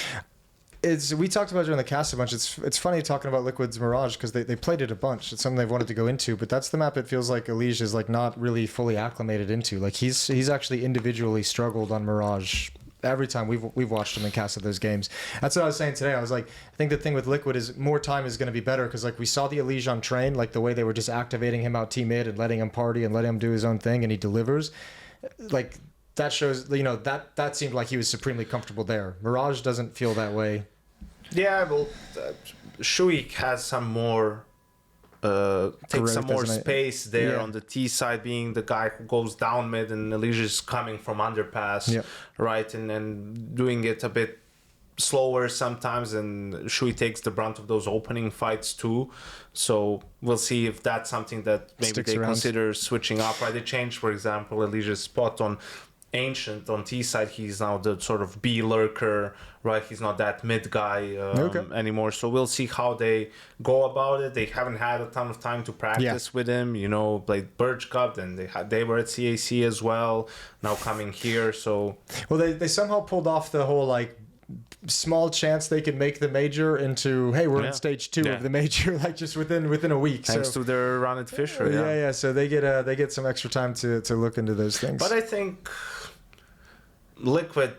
We talked about it during the cast a bunch. It's funny talking about Liquid's Mirage because they played it a bunch. It's something they've wanted to go into, but that's the map it feels like Elige is like not really fully acclimated into. Like he's actually individually struggled on Mirage every time we've watched him and casted those games. That's what I was saying today. I was like, I think the thing with Liquid is more time is going to be better because like we saw the Elige on train, like the way they were just activating him out team mid and letting him party and letting him do his own thing, and he delivers. Like that shows, you know, that seemed like he was supremely comfortable there. Mirage doesn't feel that way. Yeah, well, Shuik has some more, takes some more space there on the T side, being the guy who goes down mid, and Elige is coming from underpass, right, and doing it a bit slower sometimes, and Shui takes the brunt of those opening fights too. So we'll see if that's something that maybe they consider switching up. Right, they changed, for example, Elige's spot on Ancient on T side. He's now the sort of B lurker, right? He's not that mid guy anymore. So we'll see how they go about it. They haven't had a ton of time to practice with him, you know, played Birch Cup, and they were at CAC as well, now coming here. So well, they somehow pulled off the whole like small chance they could make the major into, hey, we're in stage 2 of the major, like just within a week. Thanks to their run at Fisher. Yeah. So they get some extra time to look into those things. But I think Liquid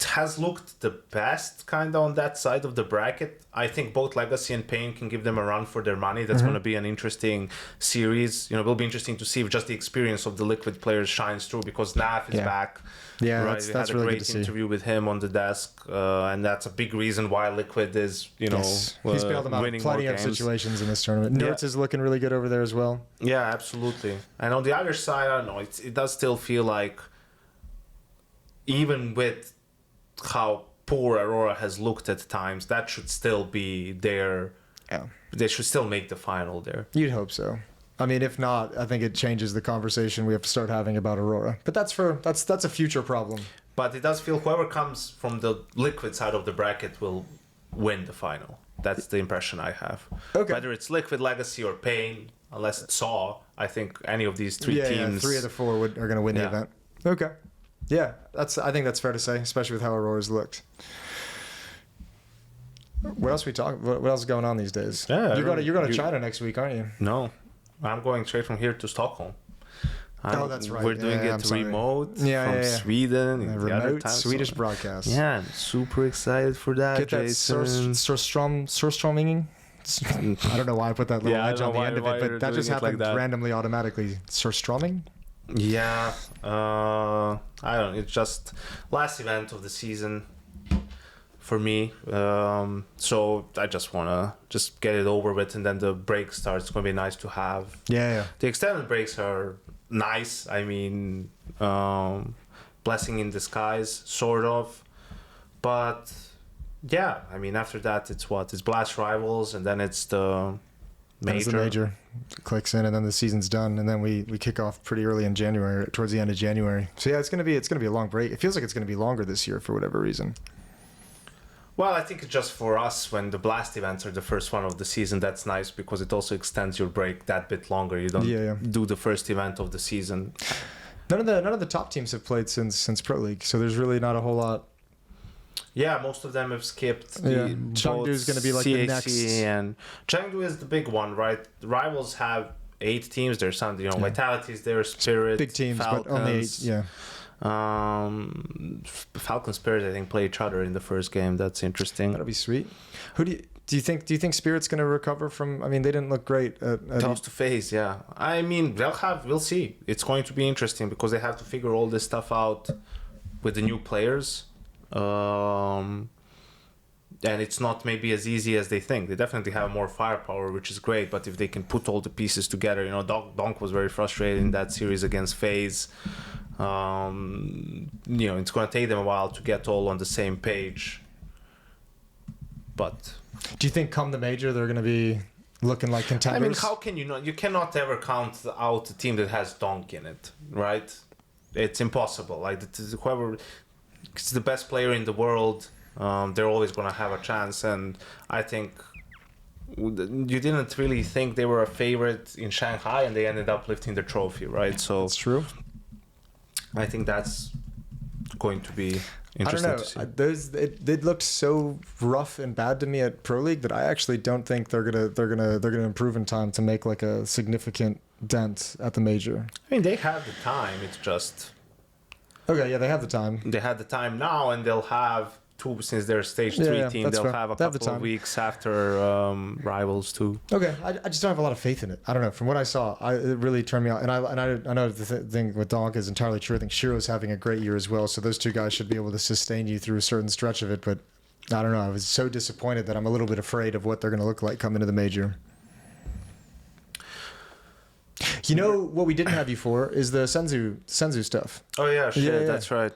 has looked the best kind of on that side of the bracket. I think both Legacy and Pain can give them a run for their money. That's going to be an interesting series. You know, it will be interesting to see if just the experience of the Liquid players shines through, because Naf is back. Yeah, right? that's we had a really great interview with him on the desk, and that's a big reason why Liquid is, you know, he's bailed them out in plenty of situations in this tournament. Nerds is looking really good over there as well. Yeah, absolutely. And on the other side, I don't know, it does still feel like, even with how poor Aurora has looked at times, that should still be there. Yeah, they should still make the final there. You'd hope so. I mean, if not, I think it changes the conversation we have to start having about Aurora. But that's a future problem. But it does feel whoever comes from the Liquid side of the bracket will win the final. That's the impression I have. Okay. Whether it's Liquid, Legacy, or Pain, unless it's Saw, I think any of these three teams... 3 of the 4 are going to win the event. Okay. Yeah, I think that's fair to say, especially with how Aurora's looked. What else What else is going on these days? Yeah, you're going to China next week, aren't you? No, I'm going straight from here to Stockholm. That's right. We're doing it remote from Sweden. Remote Swedish broadcast. Yeah, I'm super excited for that. Get that surströmming. I don't know why I put that little edge on the end of it, but that just happened randomly, automatically. Surströmming? Yeah, I don't know. It's just last event of the season for me. So I just want to just get it over with, and then the break starts. It's going to be nice to have. Yeah. The extended breaks are nice. I mean, blessing in disguise, sort of. But Yeah, I mean, after that, it's what? It's Blast Rivals, and then it's the Then it's the major clicks in, and then the season's done, and then we kick off pretty early in January, towards the end of January. So yeah, it's gonna be a long break. It feels like it's gonna be longer this year for whatever reason. Well, I think it's just for us when the Blast events are the first one of the season. That's nice because it also extends your break that bit longer. You don't do the first event of the season. None of the top teams have played since Pro League, so there's really not a whole lot. Yeah, most of them have skipped. Chengdu is going to be like CAC the next. And Chengdu is the big one, right? The rivals have 8 teams. There's some, Vitality is there, Spirit, big teams, Falcons. but only 8. Yeah. Falcon Spirit, I think, play each other in the first game. That's interesting. That'll be sweet. Who do you think Spirit's going to recover from? I mean, they didn't look great at Toss to face, yeah. I mean, we'll see. It's going to be interesting because they have to figure all this stuff out with the new players. And it's not maybe as easy as they think. They definitely have more firepower, which is great. But if they can put all the pieces together, Donk was very frustrated in that series against FaZe. It's going to take them a while to get all on the same page. But do you think come the major they're going to be looking like contenders? I mean, how can you not? You cannot ever count out a team that has Donk in it, right? It's impossible. Like whoever is the best player in the world, they're always going to have a chance. And I think you didn't really think they were a favorite in Shanghai, and they ended up lifting the trophy, right? So that's true. I think that's going to be interesting to see. They looked so rough and bad to me at Pro League that I actually don't think they're gonna improve in time to make like a significant dent at the major. I mean, they have the time. It's just okay. Yeah, they have the time. They had the time now, and they'll have since they're a stage 3 team. They'll have a couple of weeks after rivals too. Okay, I just don't have a lot of faith in it. I don't know. From what I saw, it really turned me out. And I know the thing with Donk is entirely true. I think Shiro's having a great year as well. So those two guys should be able to sustain you through a certain stretch of it. But I don't know. I was so disappointed that I'm a little bit afraid of what they're going to look like coming to the major. You know what we didn't have you for is the senzu stuff. Oh yeah, shit, yeah. That's right.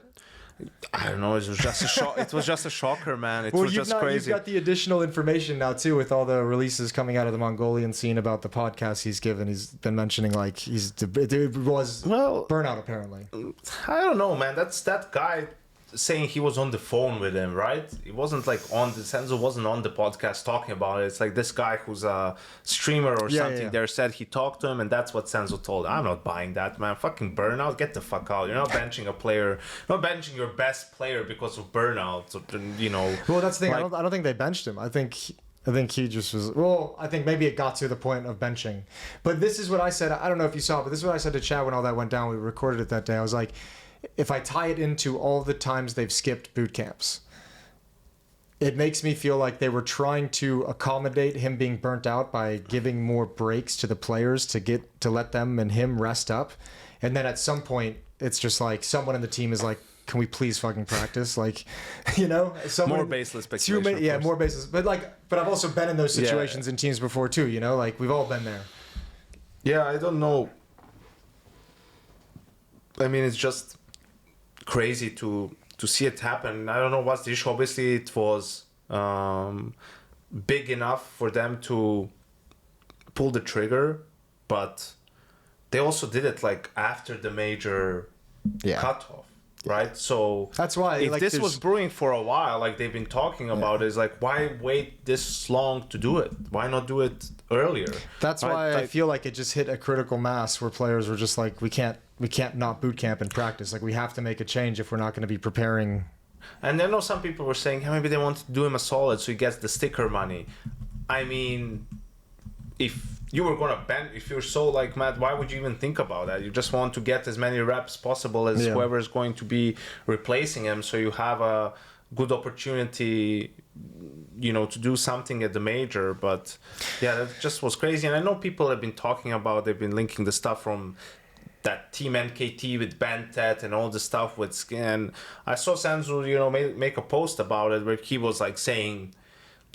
I don't know. It was just a shock. It was just a shocker, man. It was just crazy. You've got the additional information now too, with all the releases coming out of the Mongolian scene about the podcast he's given. He's been mentioning like it was burnout apparently. I don't know, man. That's that guy saying he was on the phone with him, right? It wasn't like senzu wasn't on the podcast talking about it. It's like this guy who's a streamer or something there said he talked to him, and that's what senzu told him. I'm not buying that, man. Fucking burnout, get the fuck out. You're not benching a player, not benching your best player because of burnout. Well, that's the thing. I don't think they benched him. I think he just was. Well, I think maybe it got to the point of benching. But this is what I said. I don't know if you saw, but this is what I said to Chad when all that went down. We recorded it that day. I was like, if I tie it into all the times they've skipped boot camps, it makes me feel like they were trying to accommodate him being burnt out by giving more breaks to the players to let them and him rest up. And then at some point, it's just like someone in the team is like, can we please fucking practice? Like, more baseless speculation. More baseless. But I've also been in those situations in teams before too, like we've all been there. Yeah, I don't know. I mean, it's just crazy to see it happen. I don't know what's the issue. Obviously, it was big enough for them to pull the trigger, but they also did it like after the major cutoff, right? So that's why if this was brewing for a while, like they've been talking about, is like why wait this long to do it? Why not do it earlier? That's why I feel like it just hit a critical mass where players were just like, we can't not boot camp and practice. Like we have to make a change if we're not going to be preparing. And I know some people were saying, maybe they want to do him a solid so he gets the sticker money. I mean, if you were going to bench, if you're so like mad, why would you even think about that? You just want to get as many reps possible as whoever is going to be replacing him, so you have a good opportunity, to do something at the major. But yeah, that just was crazy. And I know people have been talking about, they've been linking the stuff from that Team NKT with Bantet and all the stuff with Skin. I saw senzu, make a post about it where he was like saying,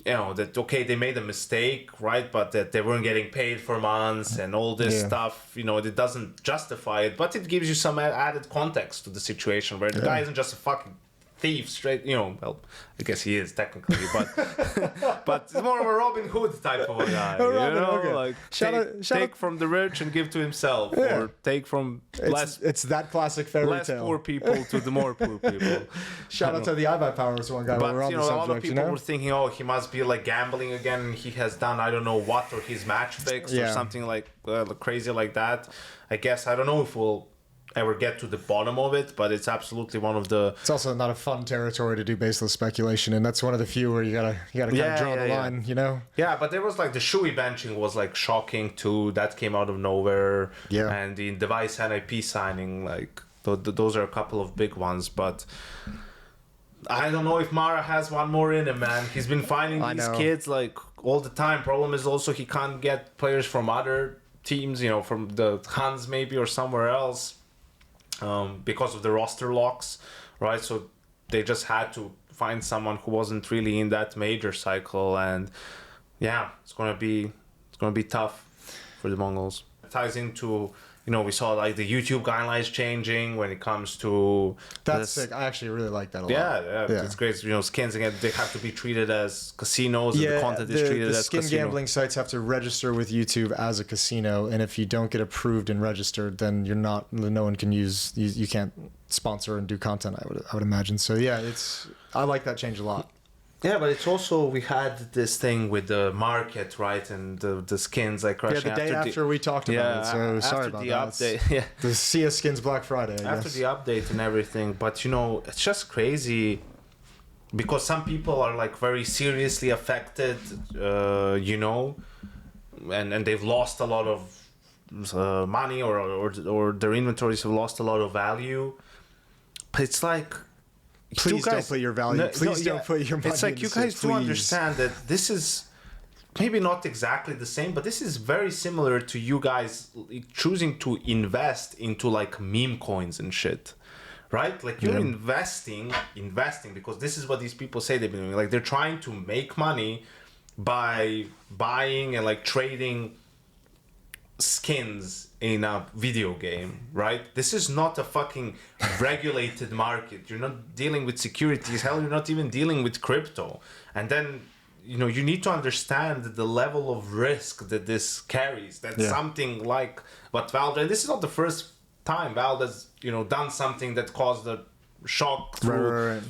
that okay, they made a mistake, right? But that they weren't getting paid for months and all this stuff. It doesn't justify it, but it gives you some added context to the situation where the guy isn't just a fucking thief straight, well, I guess he is technically, but but it's more of a Robin Hood type of a guy, okay. like Shout take out, from the rich and give to himself, Yeah. or take from it's that classic fairy less tale. poor people to the more poor people. Shout out to the iBuy Powers one guy while But we're on the a lot of subject, people were thinking, oh, he must be like gambling again. And he has done I don't know what, or he's match fixed or something like crazy like that. I guess I don't know if we'll ever get to the bottom of it, but it's absolutely one of the. It's also not a fun territory to do baseless speculation, and that's one of the few where you gotta kind of draw the line, Yeah, but there was like the Shui benching was like shocking too. That came out of nowhere. Yeah. And the device NIP signing, like those are a couple of big ones, but. I don't know if Mara has one more in him, man. He's been finding these kids like all the time. Problem is also he can't get players from other teams, from the Hans maybe or somewhere else, because of the roster locks, right? So they just had to find someone who wasn't really in that major cycle, and yeah, it's gonna be tough for the Mongols. It ties into. We saw like the YouTube guidelines changing when it comes to. That's sick. I actually really like that a lot. Yeah, it's great. Skins again, they have to be treated as casinos, and the content is treated as skin casino. gambling sites have to register with YouTube as a casino, and if you don't get approved and registered, then you're not. No one can use. You can't sponsor and do content. I would imagine. So yeah, I like that change a lot. Yeah, but it's also we had this thing with the market, right, and the skins like crashing. Yeah, the day after we talked about it. So sorry about that. Update, yeah, the CS Skins Black Friday. After the update and everything, but it's just crazy because some people are like very seriously affected, and they've lost a lot of money or their inventories have lost a lot of value. But it's like. Please don't put your value. Please don't put your money. It's like you guys do understand that this is maybe not exactly the same, but this is very similar to you guys choosing to invest into like meme coins and shit, right? Like you're investing because this is what these people say they've been doing. Like they're trying to make money by buying and like trading skins in a video game, right? This is not a fucking regulated market. You're not dealing with securities. Hell, you're not even dealing with crypto. And then, you need to understand the level of risk that this carries. That's something like what Valve, and this is not the first time Valve has, done something that caused a shock through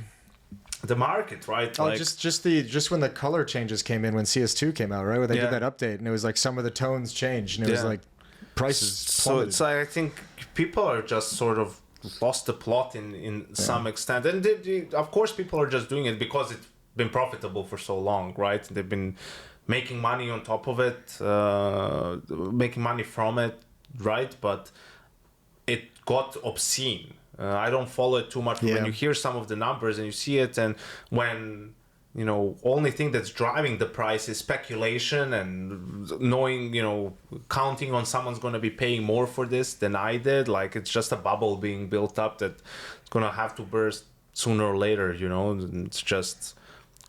the market, right? Oh, just when the color changes came in when CS2 came out, right? Where they did that update, and it was like some of the tones changed, and it was like prices plummeted. So it's like I think people are just sort of lost the plot in some extent, and of course people are just doing it because it's been profitable for so long, right? They've been making money on top of it, making money from it, right? But it got obscene. I don't follow it too much, but when you hear some of the numbers and you see it, and when only thing that's driving the price is speculation and knowing, counting on someone's going to be paying more for this than I did. Like it's just a bubble being built up that's going to have to burst sooner or later, it's just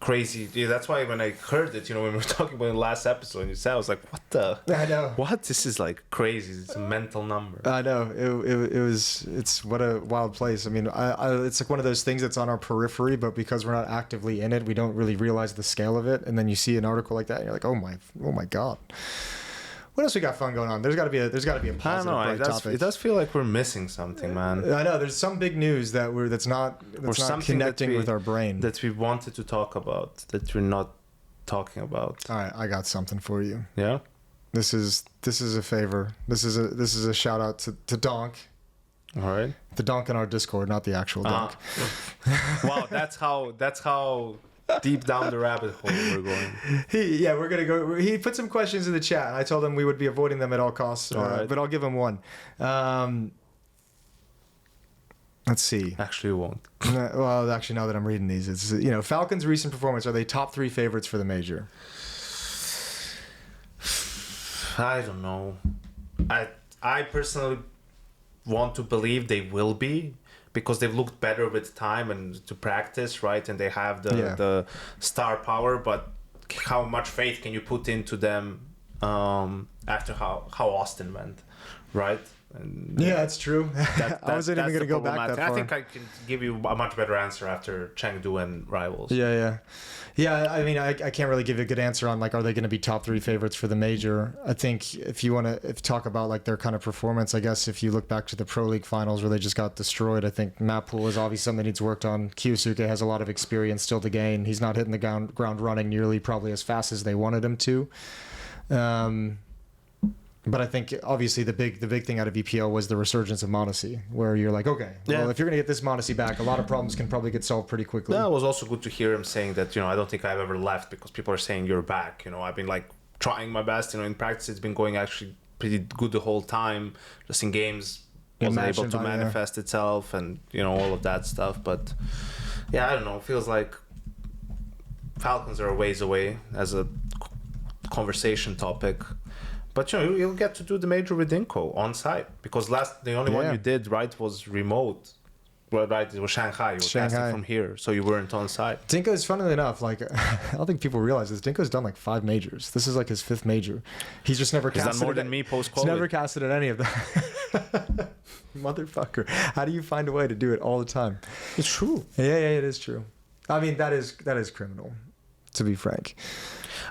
crazy. Yeah, that's why when I heard it, when we were talking about it in the last episode, and you said, I was like, what the? I know. What? This is like crazy. It's a mental number. I know. It's what a wild place. I mean, it's like one of those things that's on our periphery, but because we're not actively in it, we don't really realize the scale of it. And then you see an article like that, and you're like, oh my God. What else we got fun going on? There's got to be a positive bright topic. It does feel like we're missing something, man. I know. There's some big news that's not connecting with our brain that we wanted to talk about that we're not talking about. All right, I got something for you. Yeah. This is a favor. This is a shout out to Donk. All right. The Donk in our Discord, not the actual Donk. Wow, that's how deep down the rabbit hole we're going. We're gonna go. He put some questions in the chat, and I told him we would be avoiding them at all costs. All right. But I'll give him one. Let's see. Actually, won't. Well, actually, now that I'm reading these, it's Falcons' recent performance. Are they top 3 favorites for the major? I don't know. I personally want to believe they will be, because they've looked better with time and to practice, right? And they have the star power, but how much faith can you put into them after how Austin went, right? And Yeah, that's true. I wasn't even going to go back that far. I think I can give you a much better answer after Chengdu and Rivals. Yeah. I mean, I can't really give you a good answer on like, are they going to be top 3 favorites for the major? I think if you want to talk about like their kind of performance, I guess if you look back to the Pro League finals where they just got destroyed, I think map pool is obviously something that needs worked on. Kyosuke has a lot of experience still to gain. He's not hitting the ground running nearly probably as fast as they wanted him to. But I think obviously the big thing out of EPL was the resurgence of MongolZ, where you're like, okay, well, if you're going to get this MongolZ back, a lot of problems can probably get solved pretty quickly. Yeah, it was also good to hear him saying that, I don't think I've ever left because people are saying you're back. I've been like trying my best. In practice, it's been going actually pretty good the whole time. Just in games, wasn't able to manifest itself and, all of that stuff. But yeah, I don't know. It feels like Falcons are a ways away as a conversation topic. But you'll get to do the major with Janko on site because the only one you did was remote. Well, right, it was Shanghai. You were casting from here, so you weren't on site. Janko is, funnily enough, like I don't think people realize this. Janko's done like 5 majors. This is like his 5th major. He's just never casted. He's done more than me post-COVID. He's never casted at any of them. Motherfucker! How do you find a way to do it all the time? It's true. Yeah, it is true. I mean, that is criminal, to be frank.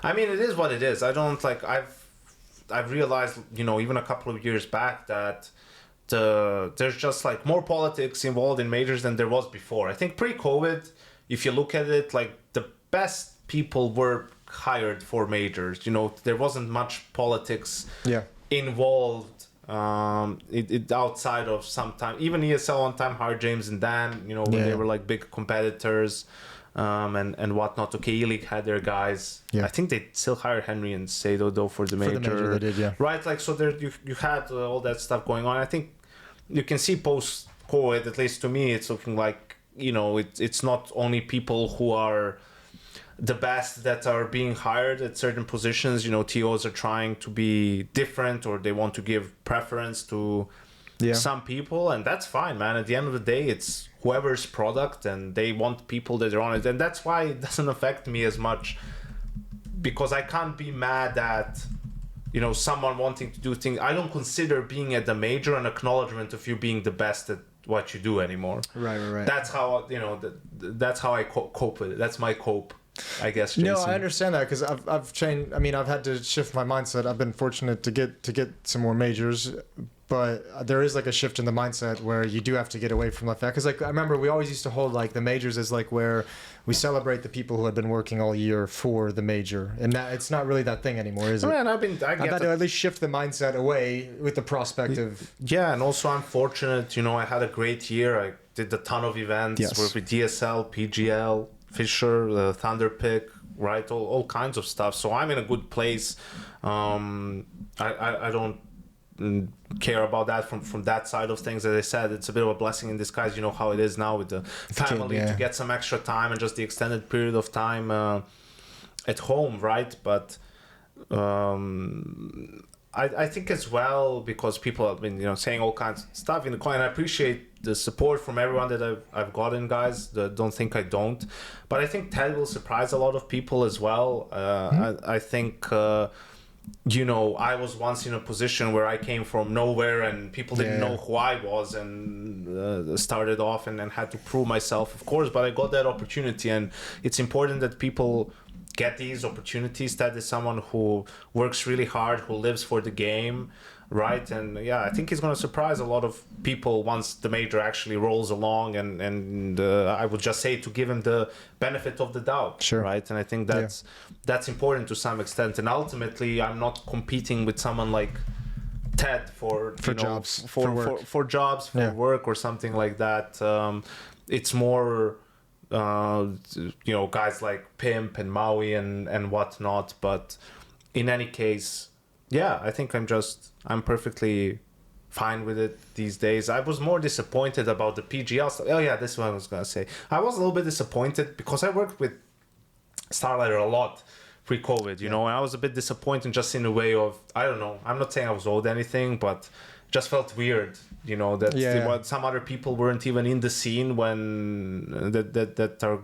I mean, it is what it is. I don't like. I've realized, even a couple of years back that there's just like more politics involved in majors than there was before. I think pre-COVID, if you look at it, like the best people were hired for majors. There wasn't much politics involved. It outside of some time, even ESL one time hired James and Dan. When they were like big competitors. And whatnot. Okay, E-League had their guys. I think they still hire Henry and Sado though for the major. For the major they did, right? Like so, there you had all that stuff going on. I think you can see post-COVID, at least to me, it's looking like it's not only people who are the best that are being hired at certain positions. TOs are trying to be different or they want to give preference to some people, and that's fine, man. At the end of the day, it's whoever's product and they want people that are on it, and that's why it doesn't affect me as much because I can't be mad at someone wanting to do things. I don't consider being at the major an acknowledgement of you being the best at what you do anymore. Right. That's how that's how I cope with it. That's my cope, I guess. Jason. No, I understand that because I've changed. I mean, I've had to shift my mindset. I've been fortunate to get some more majors. But there is like a shift in the mindset where you do have to get away from that. Because like I remember we always used to hold like the majors as like where we celebrate the people who have been working all year for the major, and that it's not really that thing anymore, is it? Man, I've had to at least shift the mindset away with the prospect of. Yeah, and also I'm fortunate. I had a great year. I did a ton of events. Worked with DSL, PGL, Fisher, Thunder Pick, right? All kinds of stuff. So I'm in a good place. I don't care about that from that side of things. As I said, it's a bit of a blessing in disguise. How it is now with the family to get some extra time and just the extended period of time at home, right? But I think as well, because people have been saying all kinds of stuff in the coin. I appreciate the support from everyone that I've gotten, guys. Don't think I don't, but I think Ted will surprise a lot of people as well. I think I was once in a position where I came from nowhere and people didn't know who I was, and started off and then had to prove myself, of course, but I got that opportunity, and it's important that people get these opportunities. That is someone who works really hard, who lives for the game, right? And I think he's going to surprise a lot of people once the major actually rolls along, and I would just say to give him the benefit of the doubt, right? And I think that's important to some extent, and ultimately I'm not competing with someone like Ted for jobs, for work or something like that. It's more guys like Pimp and Maui and whatnot, but in any case, I think I'm perfectly fine with it these days. I was more disappointed about the PGL stuff. This is what I was gonna say. I was a little bit disappointed because I worked with Starlighter a lot pre-COVID, and I was a bit disappointed just in a way of, I don't know, I'm not saying I was owed anything, but just felt weird, that some other people weren't even in the scene when that are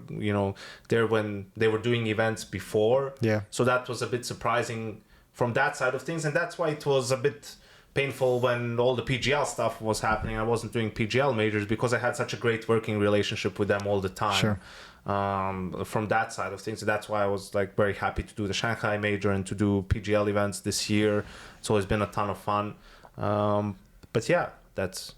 there when they were doing events before. So that was a bit surprising from that side of things, and that's why it was a bit painful when all the PGL stuff was happening. I wasn't doing PGL majors because I had such a great working relationship with them all the time. Sure. From that side of things, so that's why I was like very happy to do the Shanghai major and to do PGL events this year. It's always been a ton of fun. But yeah, that's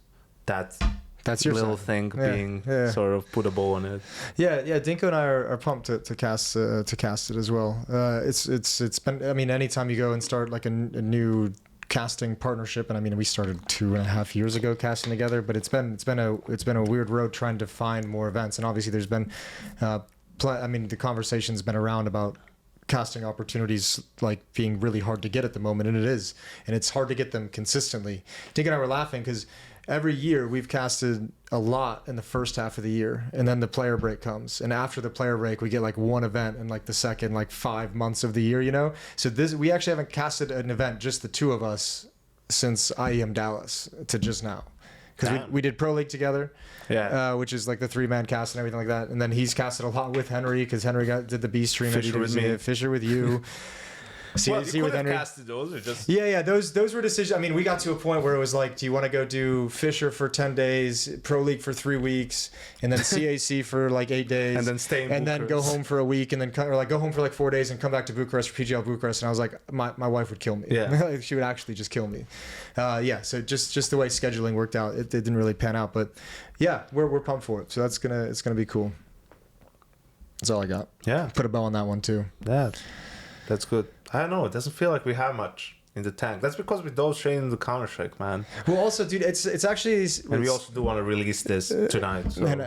your little side. thing being sort of put a bow on it. Yeah. Dinko and I are pumped to cast it as well. It's been. I mean, anytime you go and start like a new casting partnership, and I mean, we started 2.5 years ago casting together, but it's been a weird road trying to find more events, and obviously there's been, I mean, the conversation's been around about casting opportunities like being really hard to get at the moment, and it is, and it's hard to get them consistently. Dink and I were laughing because every year we've casted a lot in the first half of the year, and then the player break comes, and after the player break we get like one event in like the second like 5 months of the year, you know. So we actually haven't casted an event, just the two of us, since IEM Dallas to just now, because we did Pro League together, which is like the 3-man cast and everything like that, and then he's casted a lot with Henry because Henry did the B stream, Fisher with me, Fisher with you. Well, See with Henry. Casted those or just those were decisions. I mean, we got to a point where it was like, do you want to go do Fisher for 10 days, Pro League for 3 weeks, and then CAC for like 8 days, and then stay in and then go home for a week, and then go home for like 4 days and come back to Bucharest for PGL Bucharest. And I was like, my wife would kill me. Yeah. She would actually just kill me. So just the way scheduling worked out, it didn't really pan out. But yeah, we're pumped for it. So it's gonna be cool. That's all I got. Yeah. Put a bow on that one too. Yeah. That's good. I don't know. It doesn't feel like we have much in the tank. That's because we don't train in the Counter-Strike, man. Well, also, dude, it's actually... And we also do want to release this tonight. So. And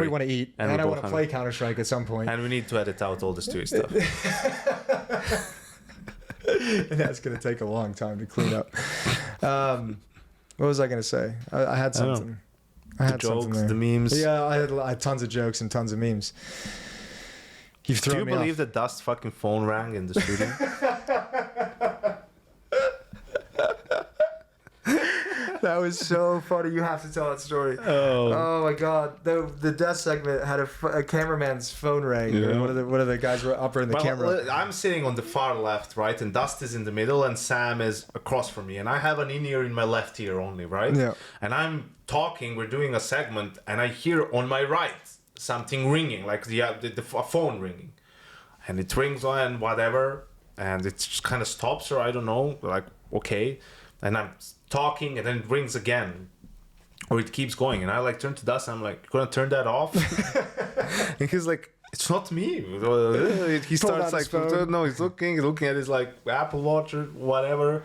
we want to eat. And I want to play Counter-Strike at some point. And we need to edit out all the Stewie stuff. And that's going to take a long time to clean up. What was I going to say? I had something. The jokes, the memes. Yeah, I had tons of jokes and tons of memes. Do you believe that Dust's fucking phone rang in the studio? That was so funny. You have to tell that story. Oh my god. The Dust segment had a cameraman's phone rang. Yeah. One of the guys were operating the camera. I'm sitting on the far left, right? And Dust is in the middle and Sam is across from me. And I have an in-ear in my left ear only, right? Yeah. And I'm talking, we're doing a segment, and I hear on my right something ringing, like the phone ringing, and it rings on whatever, and it just kind of stops, or I don't know, like okay, and I'm talking, and then it rings again, or it keeps going, and I like turn to Dust, and I'm like, "You gonna turn that off?" And he's like, "It's not me." He starts like, no, he's looking at his like Apple Watch or whatever.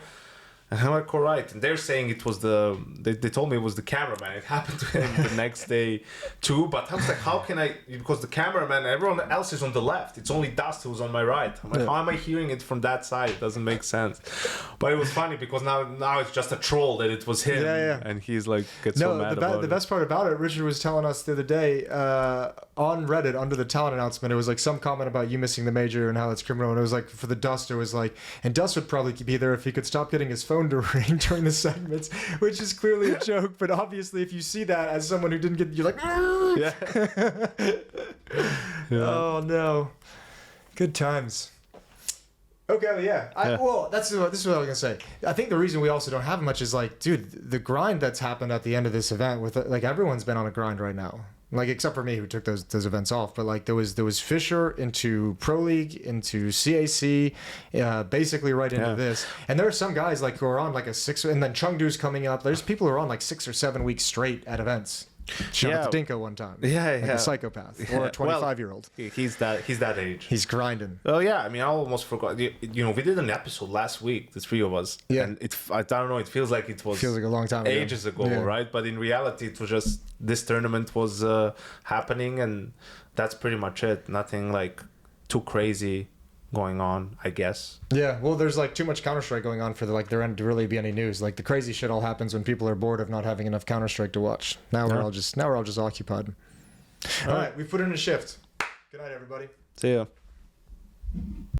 And I'm like, all right. And they're saying it was they told me it was the cameraman. It happened to him the next day too. But I was like, how can I, because the cameraman, everyone else is on the left. It's only Dust who's on my right. I'm like, how am I hearing it from that side? It doesn't make sense. But it was funny because now it's just a troll that it was him. Yeah. And he's like, gets so mad about it. The best part about it, Richard was telling us the other day, on Reddit, under the talent announcement, it was like some comment about you missing the major and how it's criminal. And it was like, for the Dust, it was like, and Dust would probably be there if he could stop getting his phone to ring during the segments, which is clearly a joke, but obviously if you see that as someone who didn't get, you're like, yeah. Oh no, good times. Okay, well, yeah. Well, this is what I was gonna say. I think the reason we also don't have much is like, dude, the grind that's happened at the end of this event with like everyone's been on a grind right now. Like except for me who took those events off, but like there was Fisher into Pro League, into CAC, basically right into this. And there are some guys like who are on like a 6, and then Chengdu's coming up. There's people who are on like 6 or 7 weeks straight at events. Shout out to Dinko one time. Like a psychopath or a 25-year-old. He's that age. He's grinding. Oh yeah, I mean, I almost forgot. You know, we did an episode last week, the 3 of us. Yeah. And I don't know. It feels like it was. Feels like a long time ages ago, right? But in reality, it was just this tournament was happening, and that's pretty much it. Nothing like too crazy going on, I guess. Yeah, well, there's like too much Counter-Strike going on for there to really be any news. Like the crazy shit all happens when people are bored of not having enough Counter-Strike to watch. Now we're all just occupied. All right, we put in a shift. Good night, everybody. See ya.